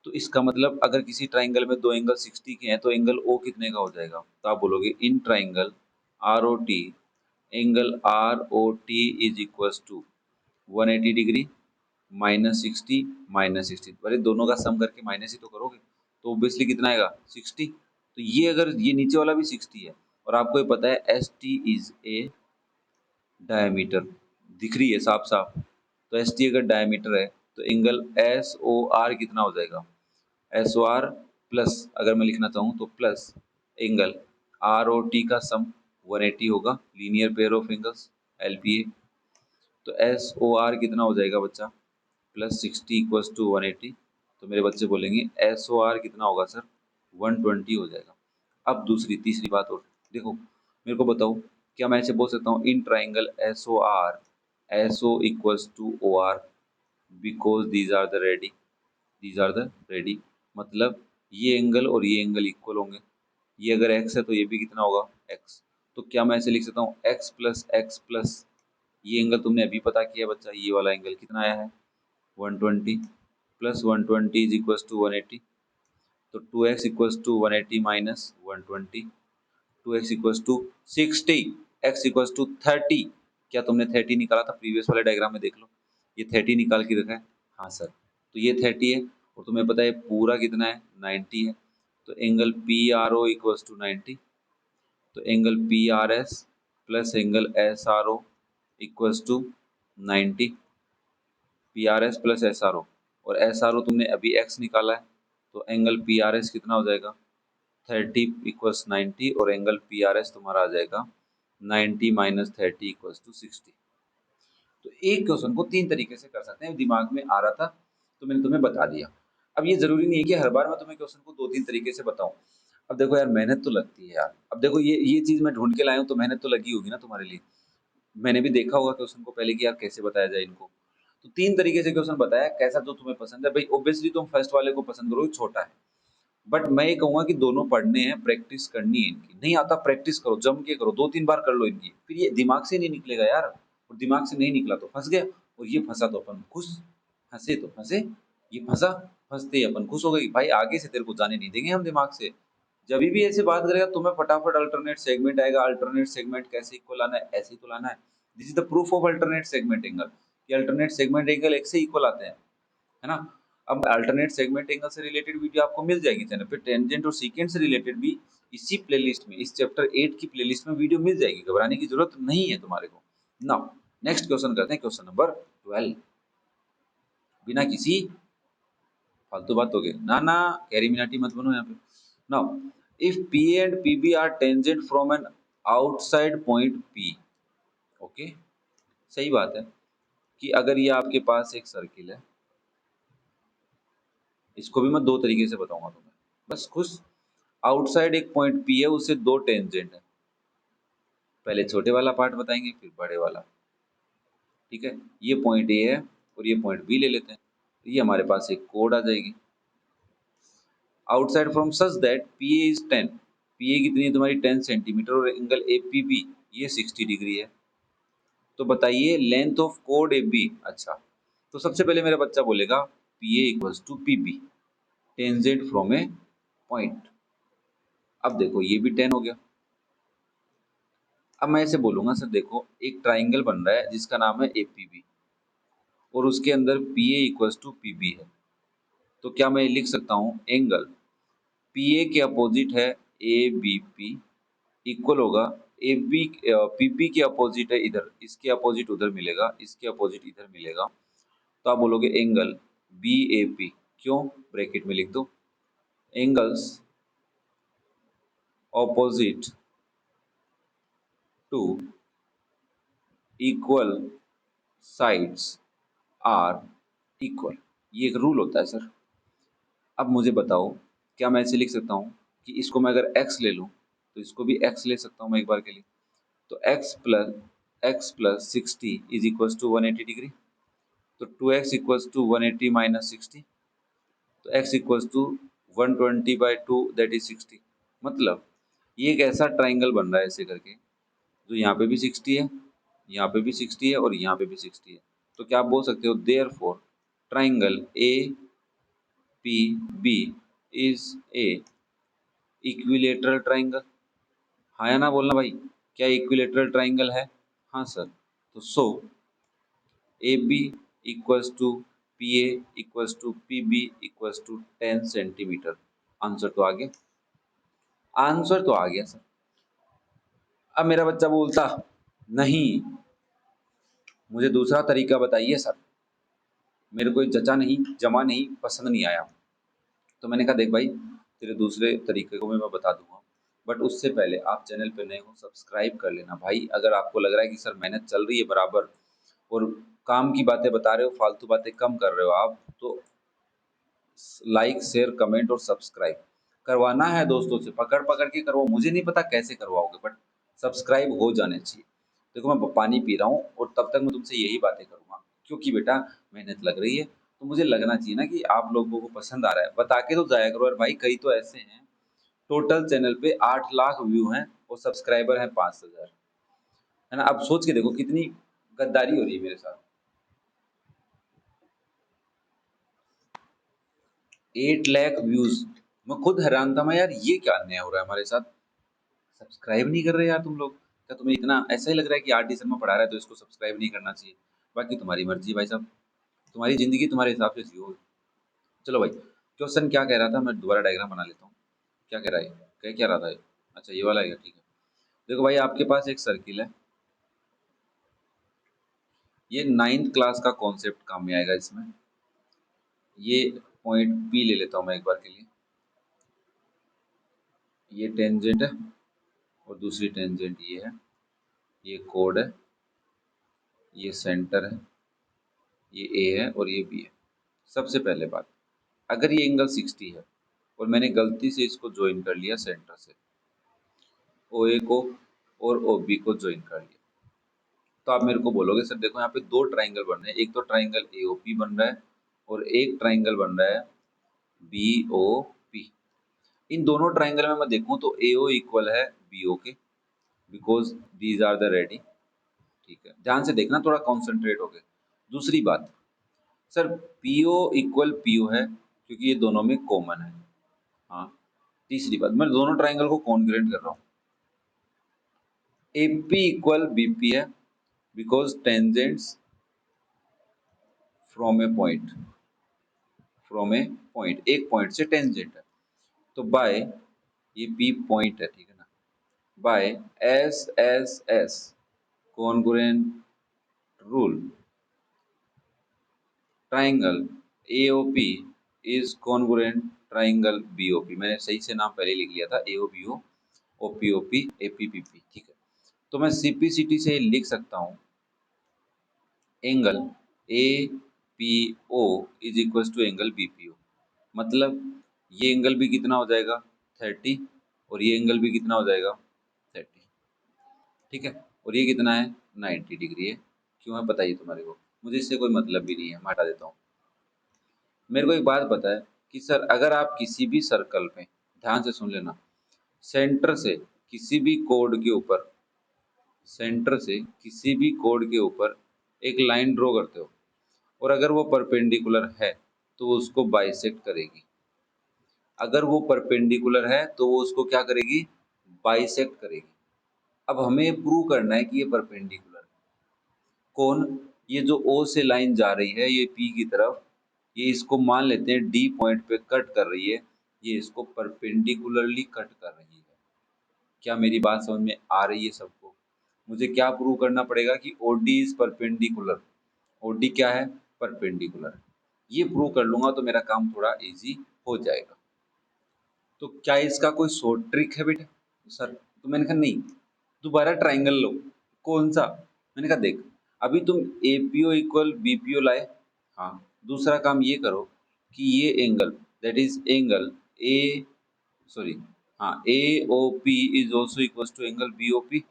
तो इसका मतलब अगर किसी ट्राइंगल में दो एंगल 60 के हैं तो एंगल ओ कितने का हो जाएगा? तो आप बोलोगे in triangle R O T angle R O T is equals to 180 degree -60 अरे दोनों का सम करके माइनस ही तो करोगे, तो ऑब्वियसली कितना आएगा? 60। तो ये अगर ये नीचे वाला भी 60 है और आपको ये पता है S T is a diameter, दिख रही है साफ साफ। तो एस टी अगर डायमीटर है तो एंगल एस ओ आर कितना हो जाएगा? एस ओ आर प्लस, अगर मैं लिखना चाहूँ तो plus angle R O T का सम 180 होगा, linear pair of angles L P A. तो एस ओ आर कितना हो जाएगा बच्चा? Plus 60 equals to 180। तो मेरे बच्चे बोलेंगे एस ओ आर कितना होगा सर? 120 हो जाएगा। अब तीसरी बात और देखो, मेरे को बताओ, क्या मैं ऐसे बोल सकता हूँ in triangle S O equals to O R because these are the radii, मतलब ये एंगल और ये एंगल इक्वल होंगे। ये अगर x है तो ये भी कितना होगा x। तो क्या मैं ऐसे लिख सकता हूँ x प्लस ये एंगल तुमने अभी पता किया बच्चा, ये वाला एंगल कितना आया है 120 प्लस 120 इज इक्वल टू 180। तो 2x equals to 180 minus 120, 2x equals to 60, x equals to 30। क्या तुमने 30 निकाला था प्रीवियस वाले डायग्राम में, देख लो ये 30 निकाल के रखा है। हाँ सर, तो ये 30 है और तुम्हें पता है पूरा कितना है 90 है। तो angle P R O equals to 90। तो angle P R S plus angle S R O equals to 90। P R S plus S R O, और एस आर ओ तुमने अभी एक्स निकाला है, तो एंगल पी आर एस कितना हो जाएगा 30 इक्वल्स 90, और एंगल पी आर एस तुम्हारा आ जाएगा 90 माइनस 30 इक्वल्स टू 60। तो एक क्वेश्चन को तीन तरीके से कर सकते हैं, दिमाग में आ रहा था तो मैंने तुम्हें बता दिया। अब ये जरूरी नहीं है कि हर बार मैं तुम्हें क्वेश्चन को दो तीन तरीके से बताऊं। अब देखो यार, मेहनत तो लगती है यार। अब देखो ये चीज मैं ढूंढ के लाया हूं तो मेहनत तो लगी होगी ना तुम्हारे लिए। मैंने भी देखा होगा क्वेश्चन को पहले कि यार कैसे बताया जाए इनको। तो तीन तरीके से क्वेश्चन बताया, कैसा जो तुम्हें पसंद है भाई। ऑब्वियसली तुम फर्स्ट वाले को पसंद करोगे, छोटा है, बट मैं ये कहूंगा कि दोनों पढ़ने हैं, प्रैक्टिस करनी है इनकी। नहीं आता प्रैक्टिस करो, जम के करो, दो तीन बार कर लो इनकी, फिर ये दिमाग से नहीं निकलेगा यार। और दिमाग से नहीं निकला तो फंस गया, और ये फंसा तो अपन खुश, फंसे तो फंसे, ये फंसा, फंसते ही अपन खुश हो गए कि भाई आगे से तेरे को जाने नहीं देंगे हम दिमाग से। जब भी ऐसे बात करेगा तुम्हें फटाफट अल्टरनेट सेगमेंट आएगा, अल्टरनेट सेगमेंट कैसे इक्वल आना है, ऐसे ही तो लाना है। This is the proof of alternate segment angle, कि अल्टरनेट सेगमेंट एंगल एक से इक्वल आते हैं, है ना। अब अल्टरनेट सेगमेंट एंगल से रिलेटेड वीडियो आपको मिल जाएगी चैनल पे, टेंजेंट और सीकेंट से रिलेटेड भी इसी प्लेलिस्ट में, इस चैप्टर 8 की प्लेलिस्ट में वीडियो मिल जाएगी, घबराने की जरूरत नहीं है तुम्हारे को। नाउ नेक्स्ट क्वेश्चन करते हैं, क्वेश्चन नंबर 12, बिना किसी फालतू बात हो गए ना ना, कैरी मिनाटी मत बनो यहाँ पे। Now if P and P B are tangent from an outside point P, okay, सही बात है कि अगर ये आपके पास एक सर्किल है, इसको भी मैं दो तरीके से बताऊंगा तुम्हें, बस खुश। आउटसाइड एक पॉइंट पी है, उससे दो टेंजेंट है, पहले छोटे वाला पार्ट बताएंगे फिर बड़े वाला, ठीक है। ये पॉइंट ए है और ये पॉइंट बी ले लेते हैं, तो ये हमारे पास एक कोड आ जाएगी। Outside from such that P A is 10, P A कितनी है तुम्हारी 10 सेंटीमीटर, और एंगल ए पी बी ये 60 डिग्री है। तो बताइए लेंथ ऑफ कोड ए बी। अच्छा, तो सबसे पहले मेरा बच्चा बोलेगा P A equals to P B, tangent from a point. अब देखो ये भी 10 हो गया। अब मैं ऐसे बोलूंगा सर देखो, एक ट्राइंगल बन रहा है जिसका नाम है एपीबी, और उसके अंदर P A equals to P B है। तो क्या मैं लिख सकता हूँ एंगल पी ए के अपोजिट है ए बी पी, इक्वल होगा ए बी, पी बी के अपोजिट है इधर, इसके अपोजिट उधर मिलेगा, इसके अपोजिट इधर मिलेगा। तो आप बोलोगे एंगल बी ए पी, क्यों, ब्रैकेट में लिख दो angles opposite to equal sides are equal. ये एक रूल होता है सर। अब मुझे बताओ, क्या मैं ऐसे लिख सकता हूँ कि इसको मैं अगर x ले लूँ तो इसको भी x ले सकता हूँ मैं एक बार के लिए। तो x plus 60 is equals to 180 degree. तो 2x इक्वल्स टू 180 माइनस 60, तो x equals to 120/2 that is 60। मतलब ये एक ऐसा ट्राइंगल बन रहा है ऐसे करके, जो यहाँ पे भी 60 है, यहाँ पे भी 60 है और यहाँ पे भी 60 है। तो क्या आप बोल सकते हो therefore triangle A P B is a equilateral triangle. हाँ या ना बोलना भाई, क्या इक्विलेटरल ट्राइंगल है? हाँ सर। तो so A B equals to P A equals to P B equals to 10 centimetre. Answer तो आ गया, आंसर तो आ गया सर। अब मेरा बच्चा बोलता नहीं, मुझे दूसरा तरीका बताइए सर, मेरे को ये जचा नहीं, जमा नहीं, पसंद नहीं आया। तो मैंने कहा देख भाई, तेरे दूसरे तरीके को मैं बता दूंगा, बट उससे पहले आप चैनल पे नए हो सब्सक्राइब कर लेना भाई। अगर आपको लग रहा है कि सर मेहनत चल रही है बराबर और काम की बातें बता रहे हो, फालतू बातें कम कर रहे हो आप, तो लाइक शेयर कमेंट और सब्सक्राइब करवाना है दोस्तों से, पकड़ पकड़ के करवाओ, मुझे नहीं पता कैसे करवाओगे, बट सब्सक्राइब हो जाने चाहिए। देखो मैं पानी पी रहा हूँ और तब तक मैं तुमसे यही बातें करूंगा, क्योंकि बेटा मेहनत लग रही है, तो मुझे लगना चाहिए ना कि आप लोगों को पसंद आ रहा है, बता के तो जाया करो। और भाई कई तो ऐसे हैं टोटल चैनल पे 8 लाख व्यू हैं और सब्सक्राइबर हैं 5,000, है ना। अब सोच के देखो कितनी गद्दारी हो रही है मेरे साथ। 8 लाख व्यूज, मैं खुद हैरान था, मैं यार ये क्या अन्याय हो रहा है हमारे साथ, सब्सक्राइब नहीं कर रहे यार तुम लोग। क्या तुम्हें इतना ऐसा ही लग रहा है कि आर डी शर्मा पढ़ा रहा है तो इसको सब्सक्राइब नहीं करना चाहिए? बाकी तुम्हारी मर्जी भाई साहब, तुम्हारी जिंदगी तुम्हारे हिसाब से जियो। चलो भाई, क्वेश्चन क्या कह रहा था, मैं दोबारा डायग्राम बना लेता हूँ। क्या कह रहा है, कह क्या रहा था ये? अच्छा ये वाला है, ठीक है। देखो भाई आपके पास एक सर्किल है, ये 9th क्लास का कॉन्सेप्ट काम में आएगा इसमें। ये पॉइंट पी ले लेता हूँ मैं एक बार के लिए, ये टेंजेंट है और दूसरी टेंजेंट ये है, ये कोड है, ये सेंटर है, ये ए है और ये बी है। सबसे पहले बात, अगर ये एंगल 60 है और मैंने गलती से इसको ज्वाइन कर लिया सेंटर से, ओ ए को और ओ बी को ज्वाइन कर लिया, तो आप मेरे को बोलोगे सर देखो यहाँ पे दो ट्राइंगल बन रहे हैं, एक तो ट्राइंगल ए ओ पी बन रहा है और एक ट्राइंगल बन रहा है बी ओ पी। इन दोनों ट्राइंगल में मैं देखूं तो ए ओ इक्वल है बी ओ के, because these are the radii. ठीक है, ध्यान से देखना, थोड़ा कॉन्सेंट्रेट हो गए। दूसरी बात, sir P O equal P O है क्योंकि ये दोनों में कॉमन है। हाँ, तीसरी बात, मैं दोनों ट्राइंगल को कॉन्ग्रुएंट कर रहा हूँ, A P equal B P है because tangents from a point, from a point, एक पॉइंट से टेंजेंट है, तो बाय, ये पी पॉइंट है ठीक है ना, by S S S congruent rule, triangle A O P is congruent triangle B O P. मैंने सही से नाम पहले लिख लिया था, A O B O P O P A P P P, ठीक है। तो मैं सीपीसीटी से लिख सकता हूँ angle A P O is equal to angle B P O, मतलब ये एंगल भी कितना हो जाएगा 30 और ये एंगल भी कितना हो जाएगा 30, ठीक है। और ये कितना है 90 डिग्री है। क्यों है बताइए तुम्हारे को, मुझे इससे कोई मतलब भी नहीं है, मैं हटा देता हूँ। मेरे को एक बात पता है कि सर अगर आप किसी भी सर्कल पे, ध्यान से सुन लेना, सेंटर से किसी भी कोड के ऊपर, सेंटर से किसी भी कोड के ऊपर एक लाइन ड्रॉ करते हो और अगर वो परपेंडिकुलर है तो वो उसको बाइसेक्ट करेगी, अगर वो परपेंडिकुलर है तो वो उसको क्या करेगी, बाइसेक्ट करेगी। अब हमें प्रूव करना है कि ये परपेंडिकुलर है। कौन, ये जो ओ से लाइन जा रही है ये पी की तरफ, ये इसको मान लेते हैं डी पॉइंट पे कट कर रही है, ये इसको परपेंडिकुलरली कट कर रही है। क्या मेरी बात समझ में आ रही है सबको? मुझे क्या प्रूव करना पड़ेगा कि O D is perpendicular, O D क्या है, परपेंडिकुलर। ये प्रूव कर लूंगा तो मेरा काम थोड़ा इजी हो जाएगा। तो क्या इसका कोई शॉर्ट ट्रिक है बेटा? सर तो मैंने कहा नहीं, दोबारा ट्राइंगल लो। कौन सा? मैंने कहा देख, अभी तुम A P O equal B P O लाए, हाँ, दूसरा काम ये करो कि ये angle, that is angle A, sorry, हाँ, A O P is also equal to angle B O P,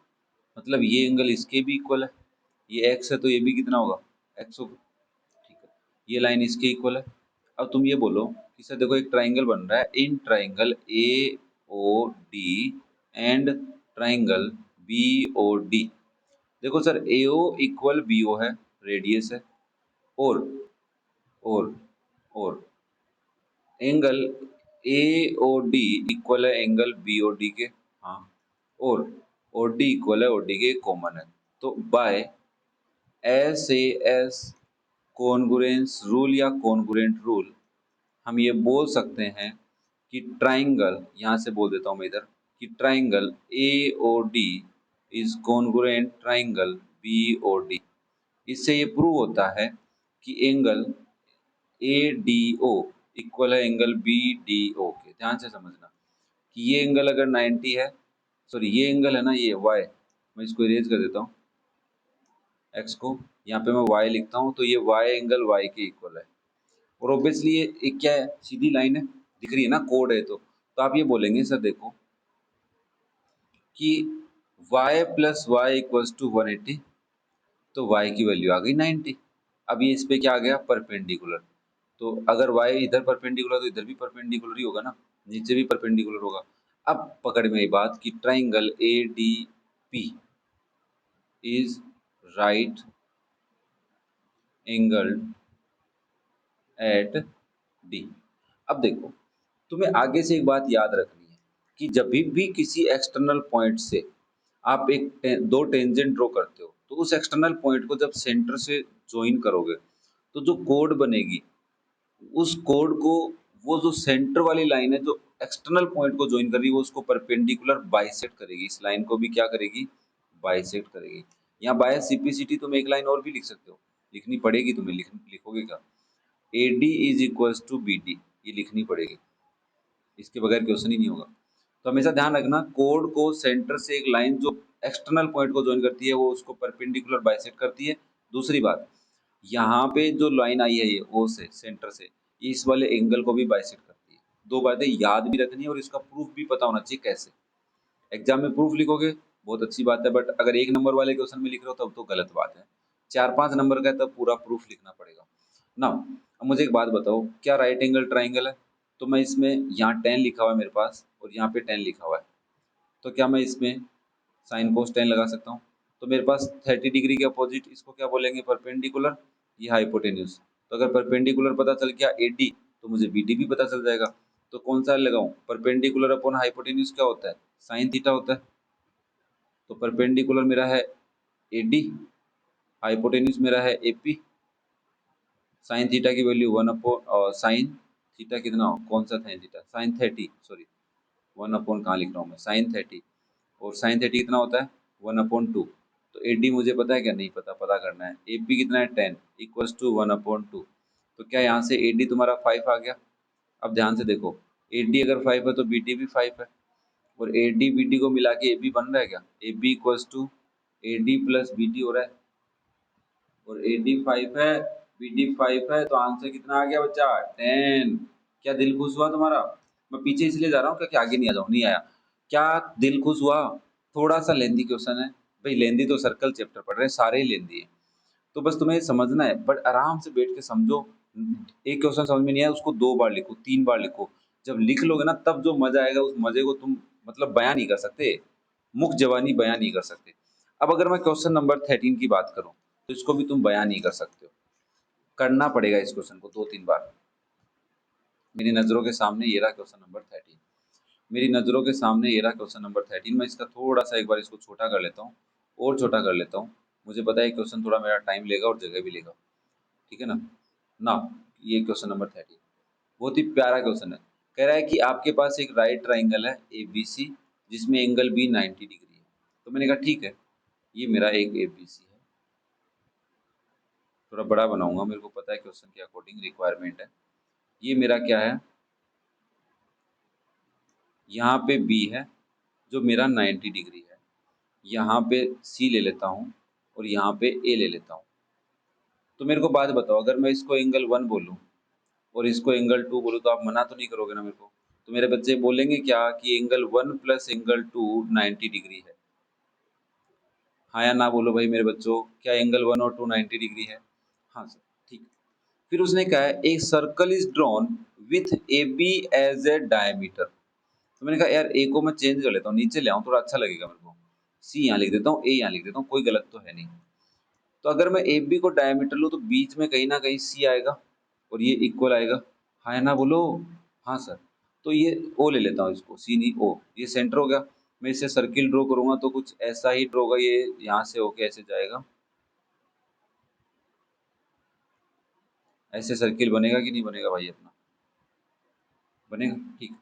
मतलब ये एंगल इसके भी इक्वल है, ये एक्स है तो ये भी कितना होगा, एक्स होगा, ठीक है। ये लाइन इसके इक्वल है। अब तुम ये बोलो कि सर देखो एक ट्राइंगल बन रहा है, in triangle A O D and triangle B O D, देखो sir A O equal B O है, रेडियस है, और और और angle A O D equal है एंगल बी ओ डी के, हाँ, और ओ डी इक्वल है ओ डी के, कॉमन है। तो by S A S congruence rule या कॉन्ग्रुएंट रूल हम ये बोल सकते हैं कि ट्राइंगल, यहाँ से बोल देता हूँ मैं इधर, कि triangle A O D is congruent triangle B O D. इससे ये प्रूव होता है कि angle A D O equal है एंगल बी डी ओ के। ध्यान से समझना कि ये एंगल अगर 90 है, सॉरी ये एंगल है ना, ये वाई, मैं इसको इरेज कर देता हूँ एक्स को, यहाँ पे मैं वाई लिखता हूँ, तो ये वाई एंगल वाई के इक्वल है। और ऑब्वियसली ये एक क्या है, सीधी लाइन है, दिख रही है ना, कोड है, तो तो आप ये बोलेंगे सर देखो कि y plus y equals to 180, तो y की वैल्यू आ गई 90। अब ये इस पे क्या आ गया, परपेंडिकुलर। तो अगर y इधर परपेंडिकुलर तो इधर भी परपेंडिकुलर ही होगा ना, नीचे भी परपेंडिकुलर होगा। अब पकड़ में ये बात कि triangle A D P is right angled at D. अब देखो, तुम्हें आगे से एक बात याद रखनी है कि जब भी किसी एक्सटर्नल पॉइंट से आप दो टेंजेंट ड्रॉ करते हो, तो उस एक्सटर्नल पॉइंट को जब सेंटर से ज्वाइन करोगे तो जो कोड बनेगी, उस कोड को, वो जो सेंटर वाली लाइन है जो एक्सटर्नल पॉइंट को ज्वाइन कर रही है, वो उसको परपेंडिकुलर बाइसेक्ट करेगी। इस लाइन को भी क्या करेगी, बाइसेक्ट करेगी। यहाँ बाय सिंप्लिसिटी तुम एक लाइन और भी लिख सकते हो, लिखनी पड़ेगी तुम्हें, लिखोगे क्या, A D is equals to B D, ये लिखनी पड़ेगी, इसके बगैर क्वेश्चन ही नहीं होगा। तो हमेशा ध्यान रखना, कोड को सेंटर से एक लाइन जो एक्सटर्नल पॉइंट को ज्वाइन करती है वो उसको परपेंडिकुलर बाइसेक्ट करती है। दूसरी बात, यहाँ पे जो लाइन आई है ये ओ से, सेंटर से, ये इस वाले एंगल को भी बाइसेक्ट करती है। दो बातें याद भी रखनी है और इसका प्रूफ भी पता होना चाहिए कैसे। एग्जाम में प्रूफ लिखोगे बहुत अच्छी बात है, बट अगर एक नंबर वाले क्वेश्चन में लिख रहे हो तब तो गलत बात है। 4-5 नंबर का है तब पूरा प्रूफ लिखना पड़ेगा ना। अब मुझे एक बात बताओ, क्या राइट एंगल ट्राइंगल है? तो मैं इसमें, यहाँ 10 लिखा हुआ है मेरे पास और यहाँ पे 10 लिखा हुआ है, तो क्या मैं इसमें साइन कोस 10 लगा सकता हूँ? तो मेरे पास 30 डिग्री के अपोजिट, इसको क्या बोलेंगे, परपेंडिकुलर, ये हाइपोटेन्यूज। तो अगर परपेंडिकुलर पता चल गया एडी, तो मुझे बीडी भी पता चल जाएगा। तो कौन सा लगाऊं, परपेंडिकुलर अपॉन हाइपोटेन्यूज क्या होता है, साइन थीटा होता है। तो परपेंडिकुलर मेरा है एडी, हाइपोटेन्यूज मेरा है एपी, साइन थीटा की वैल्यू 1 अपॉन, और साइन थीटा कितना हो, कौन सा sine theta, sine 30, sorry 1 upon कहाँ लिख रहा हूँ मैं, साइन 30, और साइन 30 कितना होता है 1/2। तो एडी मुझे पता है क्या, नहीं पता, पता करना है। एपी कितना है 10 इक्वल्स टू 1/2। तो क्या यहाँ से एडी तुम्हारा 5 आ गया? अब ध्यान से देखो, एडी अगर 5 है तो बीडी भी 5 है, और एडी बीडी को मिला के एबी बन रहा है क्या, AB equals to AD plus BD हो रहा है, और एडी 5 है, बीडी 5 है, तो आंसर कितना आ गया बच्चा, 10। क्या दिल खुश हुआ तुम्हारा? मैं पीछे इसलिए जा रहा हूँ क्योंकि आगे नहीं आ जाऊँ, नहीं आया क्या, दिल खुश हुआ? थोड़ा सा लेंदी क्वेश्चन है भाई, लेंदी तो सर्कल चैप्टर पढ़ रहे हैं, सारे ही लेंदी है, तो बस तुम्हें समझना है, बट आराम से बैठ के समझो। एक क्वेश्चन समझ में नहीं आया उसको 2 बार लिखो, 3 बार लिखो। जब लिख लोगे ना तब जो मजा आएगा, उस मजे को तुम मतलब बयां नहीं कर सकते, मुख जवानी बयां नहीं कर सकते। अब अगर मैं क्वेश्चन नंबर 13 की बात करूं, तो इसको भी तुम बयां नहीं कर सकते हो, करना पड़ेगा इस क्वेश्चन को 2-3 बार। मेरी नजरों के सामने ये रहा क्वेश्चन नंबर 13, मेरी नज़रों के सामने ये रहा क्वेश्चन नंबर 13। मैं इसका थोड़ा सा एक बार इसको छोटा कर लेता हूँ, और छोटा कर लेता हूँ। मुझे पता है क्वेश्चन थोड़ा मेरा टाइम लेगा और जगह भी लेगा, ठीक है ना। ना, ये क्वेश्चन नंबर 13 बहुत ही प्यारा क्वेश्चन है। कह रहा है कि आपके पास एक राइट ट्राइंगल है ए बी सी, जिसमें एंगल बी 90 डिग्री है। तो मैंने कहा ठीक है, ये मेरा एक ए बी सी है, थोड़ा बड़ा बनाऊंगा, मेरे को पता है क्वेश्चन के अकॉर्डिंग रिक्वायरमेंट है। ये मेरा क्या है, यहाँ पे बी है जो मेरा 90 डिग्री है, यहाँ पे सी ले लेता हूँ और यहाँ पे ए ले लेता हूँ। तो मेरे को बात बताओ, अगर मैं इसको एंगल 1 बोलूँ और इसको एंगल 2 बोलूँ, तो आप मना तो नहीं करोगे ना मेरे को? तो मेरे बच्चे बोलेंगे क्या कि एंगल 1 प्लस एंगल 2 90 डिग्री है। हाँ या ना बोलो भाई मेरे बच्चों, क्या एंगल 1 और 2 90 डिग्री है? हाँ सर, ठीक। फिर उसने कहा है a circle is drawn with A B as a diameter. तो मैंने कहा यार ए को मैं चेंज कर लेता हूँ, नीचे ले आऊँ, थोड़ा अच्छा लगेगा मेरे को। सी यहाँ लिख देता हूँ, ए यहाँ लिख देता हूँ, कोई गलत तो है नहीं। तो अगर मैं ए बी को डायमीटर लूँ तो बीच में कहीं ना कहीं सी आएगा और ये इक्वल आएगा। हाँ या ना बोलो? हाँ सर। तो ये ओ ले लेता हूँ, इसको सी नहीं ओ, ये सेंटर हो गया। मैं इसे सर्किल ड्रॉ करूंगा तो कुछ ऐसा ही ड्रॉ होगा, ये यहाँ से होके ऐसे जाएगा, ऐसे सर्किल बनेगा कि नहीं बनेगा भाई अपना? बनेगा, ठीक।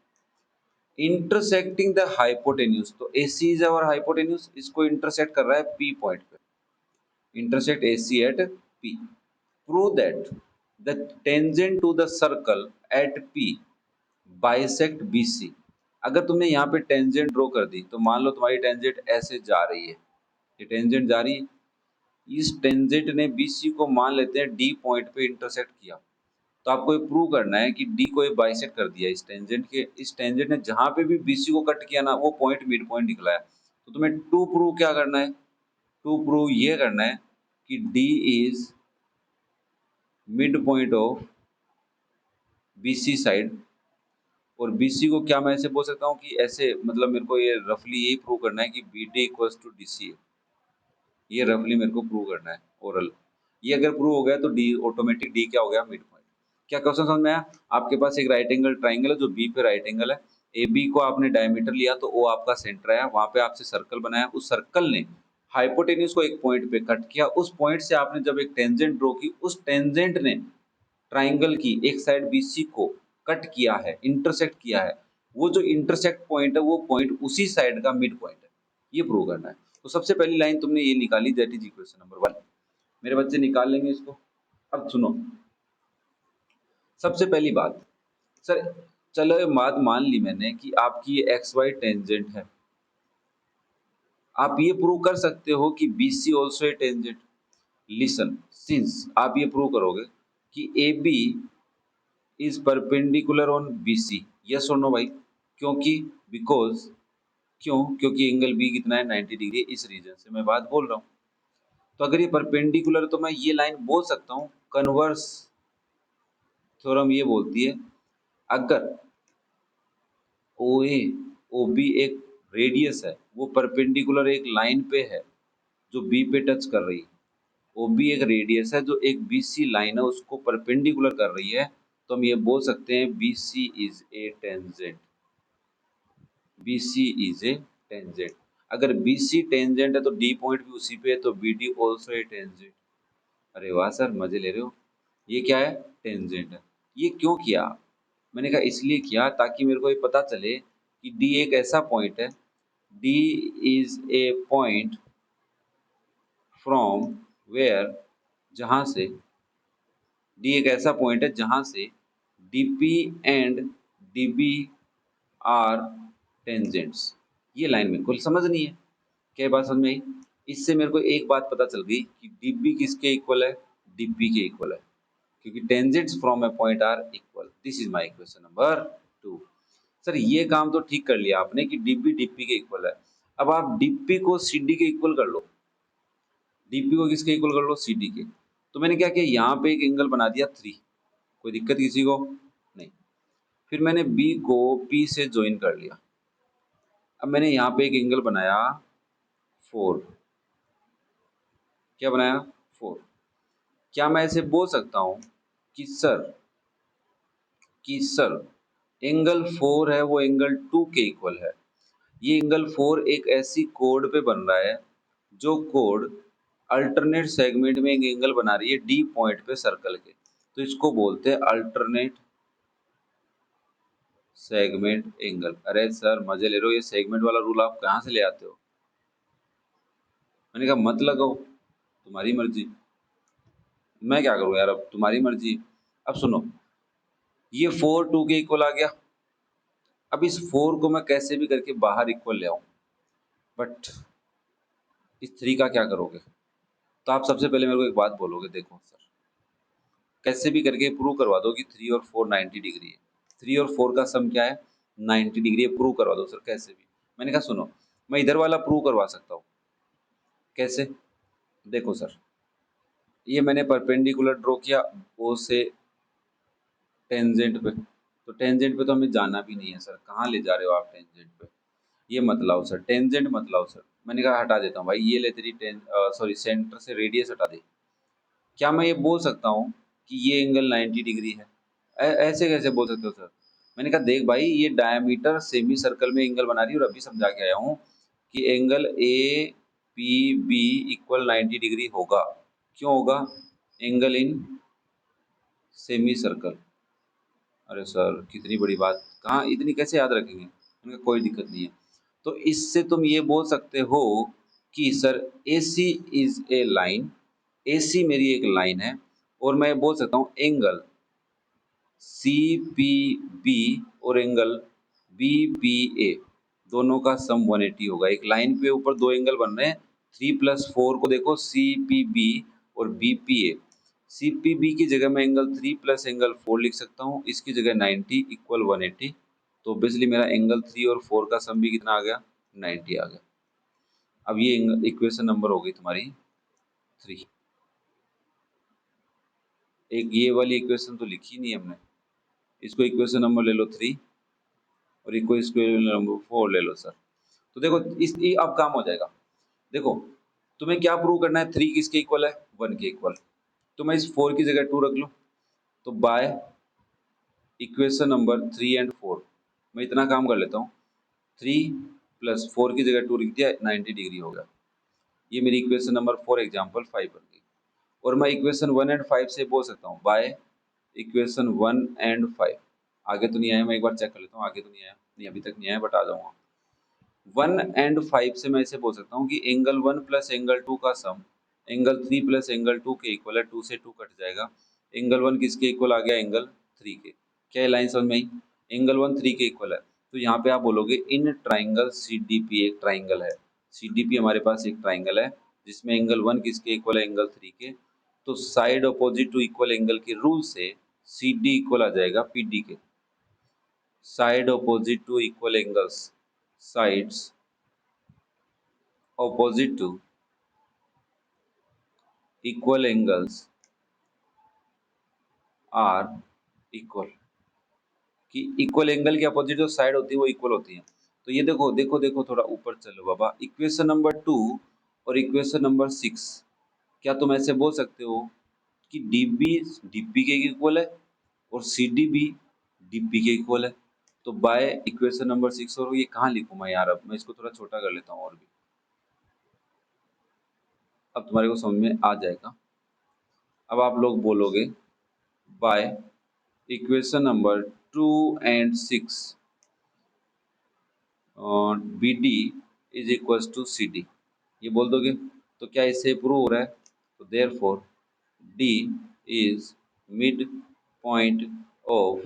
इंटरसेक्टिंग द हाइपोटेन्यूज, तो ए सी इज आवर हाइपोटेन्यूज, इसको इंटरसेक्ट कर रहा है पी पॉइंट पे, intersect AC at P. Prove that the tangent to the circle at P bisect BC। अगर तुमने यहाँ पे टेंजेंट ड्रॉ कर दी, तो मान लो तुम्हारी टेंजेंट ऐसे जा रही है, ये टेंजेंट जा रही है, इस टेंजेंट ने BC को मान लेते हैं D पॉइंट पे इंटरसेक्ट किया, तो आपको ये प्रूव करना है कि डी को ये बाइसेक्ट कर दिया इस टेंजेंट ने जहां पे भी बीसी को कट किया ना वो पॉइंट मिड पॉइंट निकला है। तो तुम्हें टू प्रूव क्या करना है, टू प्रूव ये करना है कि D is mid point of BC side. और बीसी को क्या मैं ऐसे बोल सकता हूँ कि ऐसे, मतलब मेरे को ये रफली यही प्रूव करना है कि B D equals to D C है। ये रफली मेरे को प्रूव करना है ओरल। ये अगर प्रूव हो गया तो डी ऑटोमेटिक डी क्या हो गया, मिड पॉइंट। क्या क्वेश्चन समझ में आया? आपके पास एक राइट एंगल ट्राइंगल है जो बी पे राइट एंगल है, ए बी को आपने डायमीटर लिया तो ओ आपका सेंटर आया, वहां पे आपसे सर्कल बनाया, उस सर्कल ने हाइपोटेन्यूज को एक पॉइंट पे कट किया, उस पॉइंट से आपने जब एक टेंजेंट ड्रॉ की, उस टेंजेंट ने ट्राइंगल की एक साइड बीसी को कट किया है, इंटरसेक्ट किया है, वो जो इंटरसेक्ट पॉइंट है वो पॉइंट उसी साइड का मिड पॉइंट है। ये प्रूव करना है। तो सबसे पहली लाइन तुमने ये निकाली, दैट इज इक्वेशन नंबर 1। मेरे बच्चे निकाल लेंगे इसको। अब सुनो, सबसे पहली बात, सर चलो ये बात मान ली मैंने कि आपकी ये एक्स वाई टेंजेंट है, आप ये प्रूव कर सकते हो कि B C also a tangent. Listen, since आप ये प्रूव करोगे कि A B is perpendicular on B C, yes और नो भाई? क्योंकि बिकॉज, क्यों? क्योंकि एंगल बी कितना है, 90 डिग्री। इस रीजन से मैं बात बोल रहा हूँ। तो अगर ये परपेंडिकुलर तो मैं ये लाइन बोल सकता हूँ, कन्वर्स थ्योरम ये बोलती है अगर ओ ए ओ बी एक रेडियस है, वो परपेंडिकुलर एक लाइन पे है जो बी पे टच कर रही है, ओ बी एक रेडियस है जो एक बी सी लाइन है उसको परपेंडिकुलर कर रही है, तो हम ये बोल सकते हैं B C is a tangent. B C is a tangent. अगर बी सी टेंजेंट है तो डी पॉइंट भी उसी पे है, तो B D also a tangent. अरे वाह सर, मजे ले रहे हो। ये क्या है? टेंजेंट है। ये क्यों किया? मैंने कहा इसलिए किया ताकि मेरे को ये पता चले कि डी एक ऐसा पॉइंट है, D is a point from where, जहां से, डी एक ऐसा पॉइंट है जहां से DP and DB are tangents. ये लाइन मेरे को समझनी है। क्या बात समझ में आई? इससे मेरे को एक बात पता चल गई कि डीबी किसके इक्वल है, डीपी के इक्वल है, क्योंकि tangents from a point are equal. This is my question number 2। Sir ये काम तो ठीक कर लिया आपने कि डीपी डीपी के इक्वल है। अब आप डीपी को सीडी के इक्वल कर लो, डीपी को किसके इक्वल कर लो, सीडी के। तो मैंने क्या किया, यहाँ पे एक एंगल बना दिया 3। कोई दिक्कत किसी को नहीं। फिर मैंने बी को पी से ज्वाइन कर लिया। अब मैंने यहाँ पे एक एंगल बनाया 4। क्या बनाया? 4। क्या मैं ऐसे बोल सकता हूँ कि सर एंगल 4 है वो एंगल 2 के इक्वल है? ये एंगल 4 एक ऐसी कोड पे बन रहा है जो कोड अल्टरनेट सेगमेंट में एक एंगल बना रही है डी पॉइंट पे सर्कल के, तो इसको बोलते हैं अल्टरनेट सेगमेंट एंगल। अरे सर मजे ले रहे हो, ये सेगमेंट वाला रूल आप कहाँ से ले आते हो? मैंने कहा मत लगाओ, तुम्हारी मर्जी, मैं क्या करूँ यार, अब तुम्हारी मर्जी। अब सुनो, ये 4 2 के इक्वल आ गया। अब इस 4 को मैं कैसे भी करके बाहर इक्वल ले आऊं, बट इस 3 का क्या करोगे? तो आप सबसे पहले मेरे को एक बात बोलोगे, देखो सर कैसे भी करके प्रूव करवा दो कि 3 और 4 90 डिग्री है। 3 और 4 का सम क्या है, 90 डिग्री है। प्रूव करवा दो सर कैसे भी। मैंने कहा सुनो, मैं इधर वाला प्रूव करवा सकता हूँ। कैसे? देखो सर, ये मैंने परपेंडिकुलर ड्रॉ किया ओ से टेंजेंट पे, तो टेंजेंट पे तो हमें जाना भी नहीं है सर। कहाँ ले जा रहे हो आप टेंजेंट पे? ये मत लाओ सर, टेंजेंट मत लाओ सर। मैंने कहा हटा देता हूँ भाई, ये ले तेरी सॉरी सेंटर से रेडियस हटा दे। क्या मैं ये बोल सकता हूँ कि ये एंगल 90 डिग्री है? ऐसे कैसे बोल सकते हो सर? मैंने कहा देख भाई, ये डायमीटर सेमी सर्कल में एंगल बना रही है, और अभी समझा के आया हूँ कि angle A P B equal 90 degree होगा। क्यों होगा? Angle in semi circle. अरे सर कितनी बड़ी बात, कहाँ इतनी कैसे याद रखेंगे? मैंने कहा कोई दिक्कत नहीं है। तो इससे तुम ये बोल सकते हो कि sir A C is a line, A C मेरी एक लाइन है, और मैं बोल सकता हूँ एंगल सी पी बी और एंगल बी पी ए दोनों का सम 180 होगा। एक लाइन पे ऊपर दो एंगल बन रहे हैं, 3 + 4 को देखो, सी पी बी और बी पी ए, CPB की जगह मैं एंगल 3 प्लस एंगल 4 लिख सकता हूँ, इसकी जगह 90 इक्वल 180। तो ऑब्वियसली मेरा एंगल 3 और 4 का सम भी कितना आ गया, 90 आ गया। अब ये इक्वेशन नंबर हो गई तुम्हारी 3। एक ये वाली इक्वेशन तो लिखी नहीं हमने, इसको इक्वेशन नंबर ले लो 3 और इक्वेशन नंबर 4 ले लो सर। तो देखो ये अब काम हो जाएगा। देखो तुम्हें क्या प्रूव करना है, 3 किसके इक्वल है, 1 के इक्वल। तो मैं इस 4 की जगह 2 रख लूँ, तो बाय इक्वेशन नंबर 3 एंड 4 मैं इतना काम कर लेता हूँ, 3 प्लस 4 की जगह 2 लिख दिया, 90 डिग्री हो गया। ये मेरी इक्वेशन नंबर 4 एग्जाम्पल 5 बन गई। और मैं इक्वेशन 1 एंड 5 से बोल सकता हूँ बाय इक्वेशन 1 एंड 5। आगे तो नहीं आया, मैं एक बार चेक कर लेता हूँ, आगे तो नहीं आया, नहीं अभी तक नहीं आया, बट आ जाऊँगा। 1 एंड 5 से मैं ऐसे बोल सकता हूँ कि एंगल 1 प्लस एंगल 2 का सम एंगल 3 प्लस एंगल 2 के इक्वल है। 2 से 2 कट जाएगा, एंगल 1 किसके इक्वल आ गया, एंगल 3 के। क्या लाइन समझ में आई, एंगल 1 3 के इक्वल है। तो यहाँ पे आप बोलोगे इन ट्राइंगल CDP, एक ट्राइंगल है CDP, हमारे पास एक ट्राइंगल है जिसमें एंगल 1 किसके इक्वल है, एंगल 3 के। तो side opposite to equal angle के रूल से CD इक्वल आ जाएगा PD के। Side opposite to equal angles, sides opposite to equal angles are equal, कि इक्वल एंगल के अपोजिट जो साइड होती है वो इक्वल होती है। तो ये देखो देखो देखो, थोड़ा ऊपर चलो बाबा, इक्वेशन नंबर 2 और इक्वेशन नंबर 6, क्या तुम ऐसे बोल सकते हो कि DB DP के इक्वल है और CD भी DP के इक्वल है। तो बाय इक्वेशन नंबर 6, और ये कहाँ लिखूं मैं यार, अब मैं इसको थोड़ा छोटा कर लेता हूँ और भी, अब तुम्हारे को समझ में आ जाएगा। अब आप लोग बोलोगे by equation number 2 and 6 BD is equals to CD, ये बोल दोगे। तो क्या इससे प्रूव हो रहा है, तो therefore D is mid point of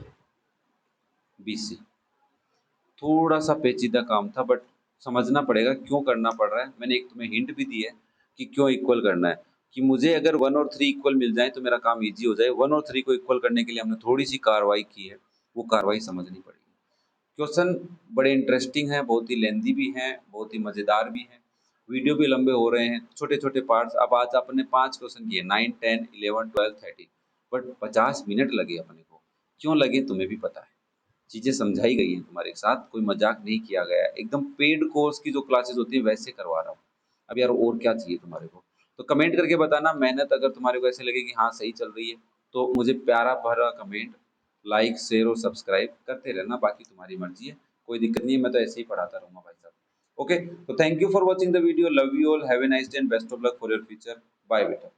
BC। थोड़ा सा पेचीदा काम था, बट समझना पड़ेगा क्यों करना पड़ रहा है। मैंने एक तुम्हें हिंट भी दी है कि क्यों इक्वल करना है, कि मुझे अगर 1 और 3 इक्वल मिल जाए तो मेरा काम इजी हो जाए। 1 और 3 को इक्वल करने के लिए हमने थोड़ी सी कार्रवाई की है, वो कार्रवाई समझनी पड़ेगी। क्वेश्चन बड़े इंटरेस्टिंग हैं, बहुत ही लेंदी भी हैं, बहुत ही मज़ेदार भी हैं, वीडियो भी लंबे हो रहे हैं, छोटे छोटे पार्ट्स। अब आज आपने 5 क्वेश्चन किए, 9 10 11 12 13, बट 50 मिनट लगे अपने को। क्यों लगे तुम्हें भी पता है, चीज़ें समझाई गई हैं तुम्हारे साथ, कोई मजाक नहीं किया गया है। एकदम पेड कोर्स की जो क्लासेस होती है वैसे करवा रहा हूँ। अब यार और क्या चाहिए तुम्हारे को, तो कमेंट करके बताना। मेहनत अगर तुम्हारे को ऐसे लगे कि हाँ सही चल रही है, तो मुझे प्यारा भरा कमेंट, लाइक शेयर और सब्सक्राइब करते रहना, बाकी तुम्हारी मर्जी है, कोई दिक्कत नहीं है, मैं तो ऐसे ही पढ़ाता रहूँगा भाई साहब। ओके, तो thank you for watching the video, love you all, have a nice day and best of luck for your future, bye बेटा।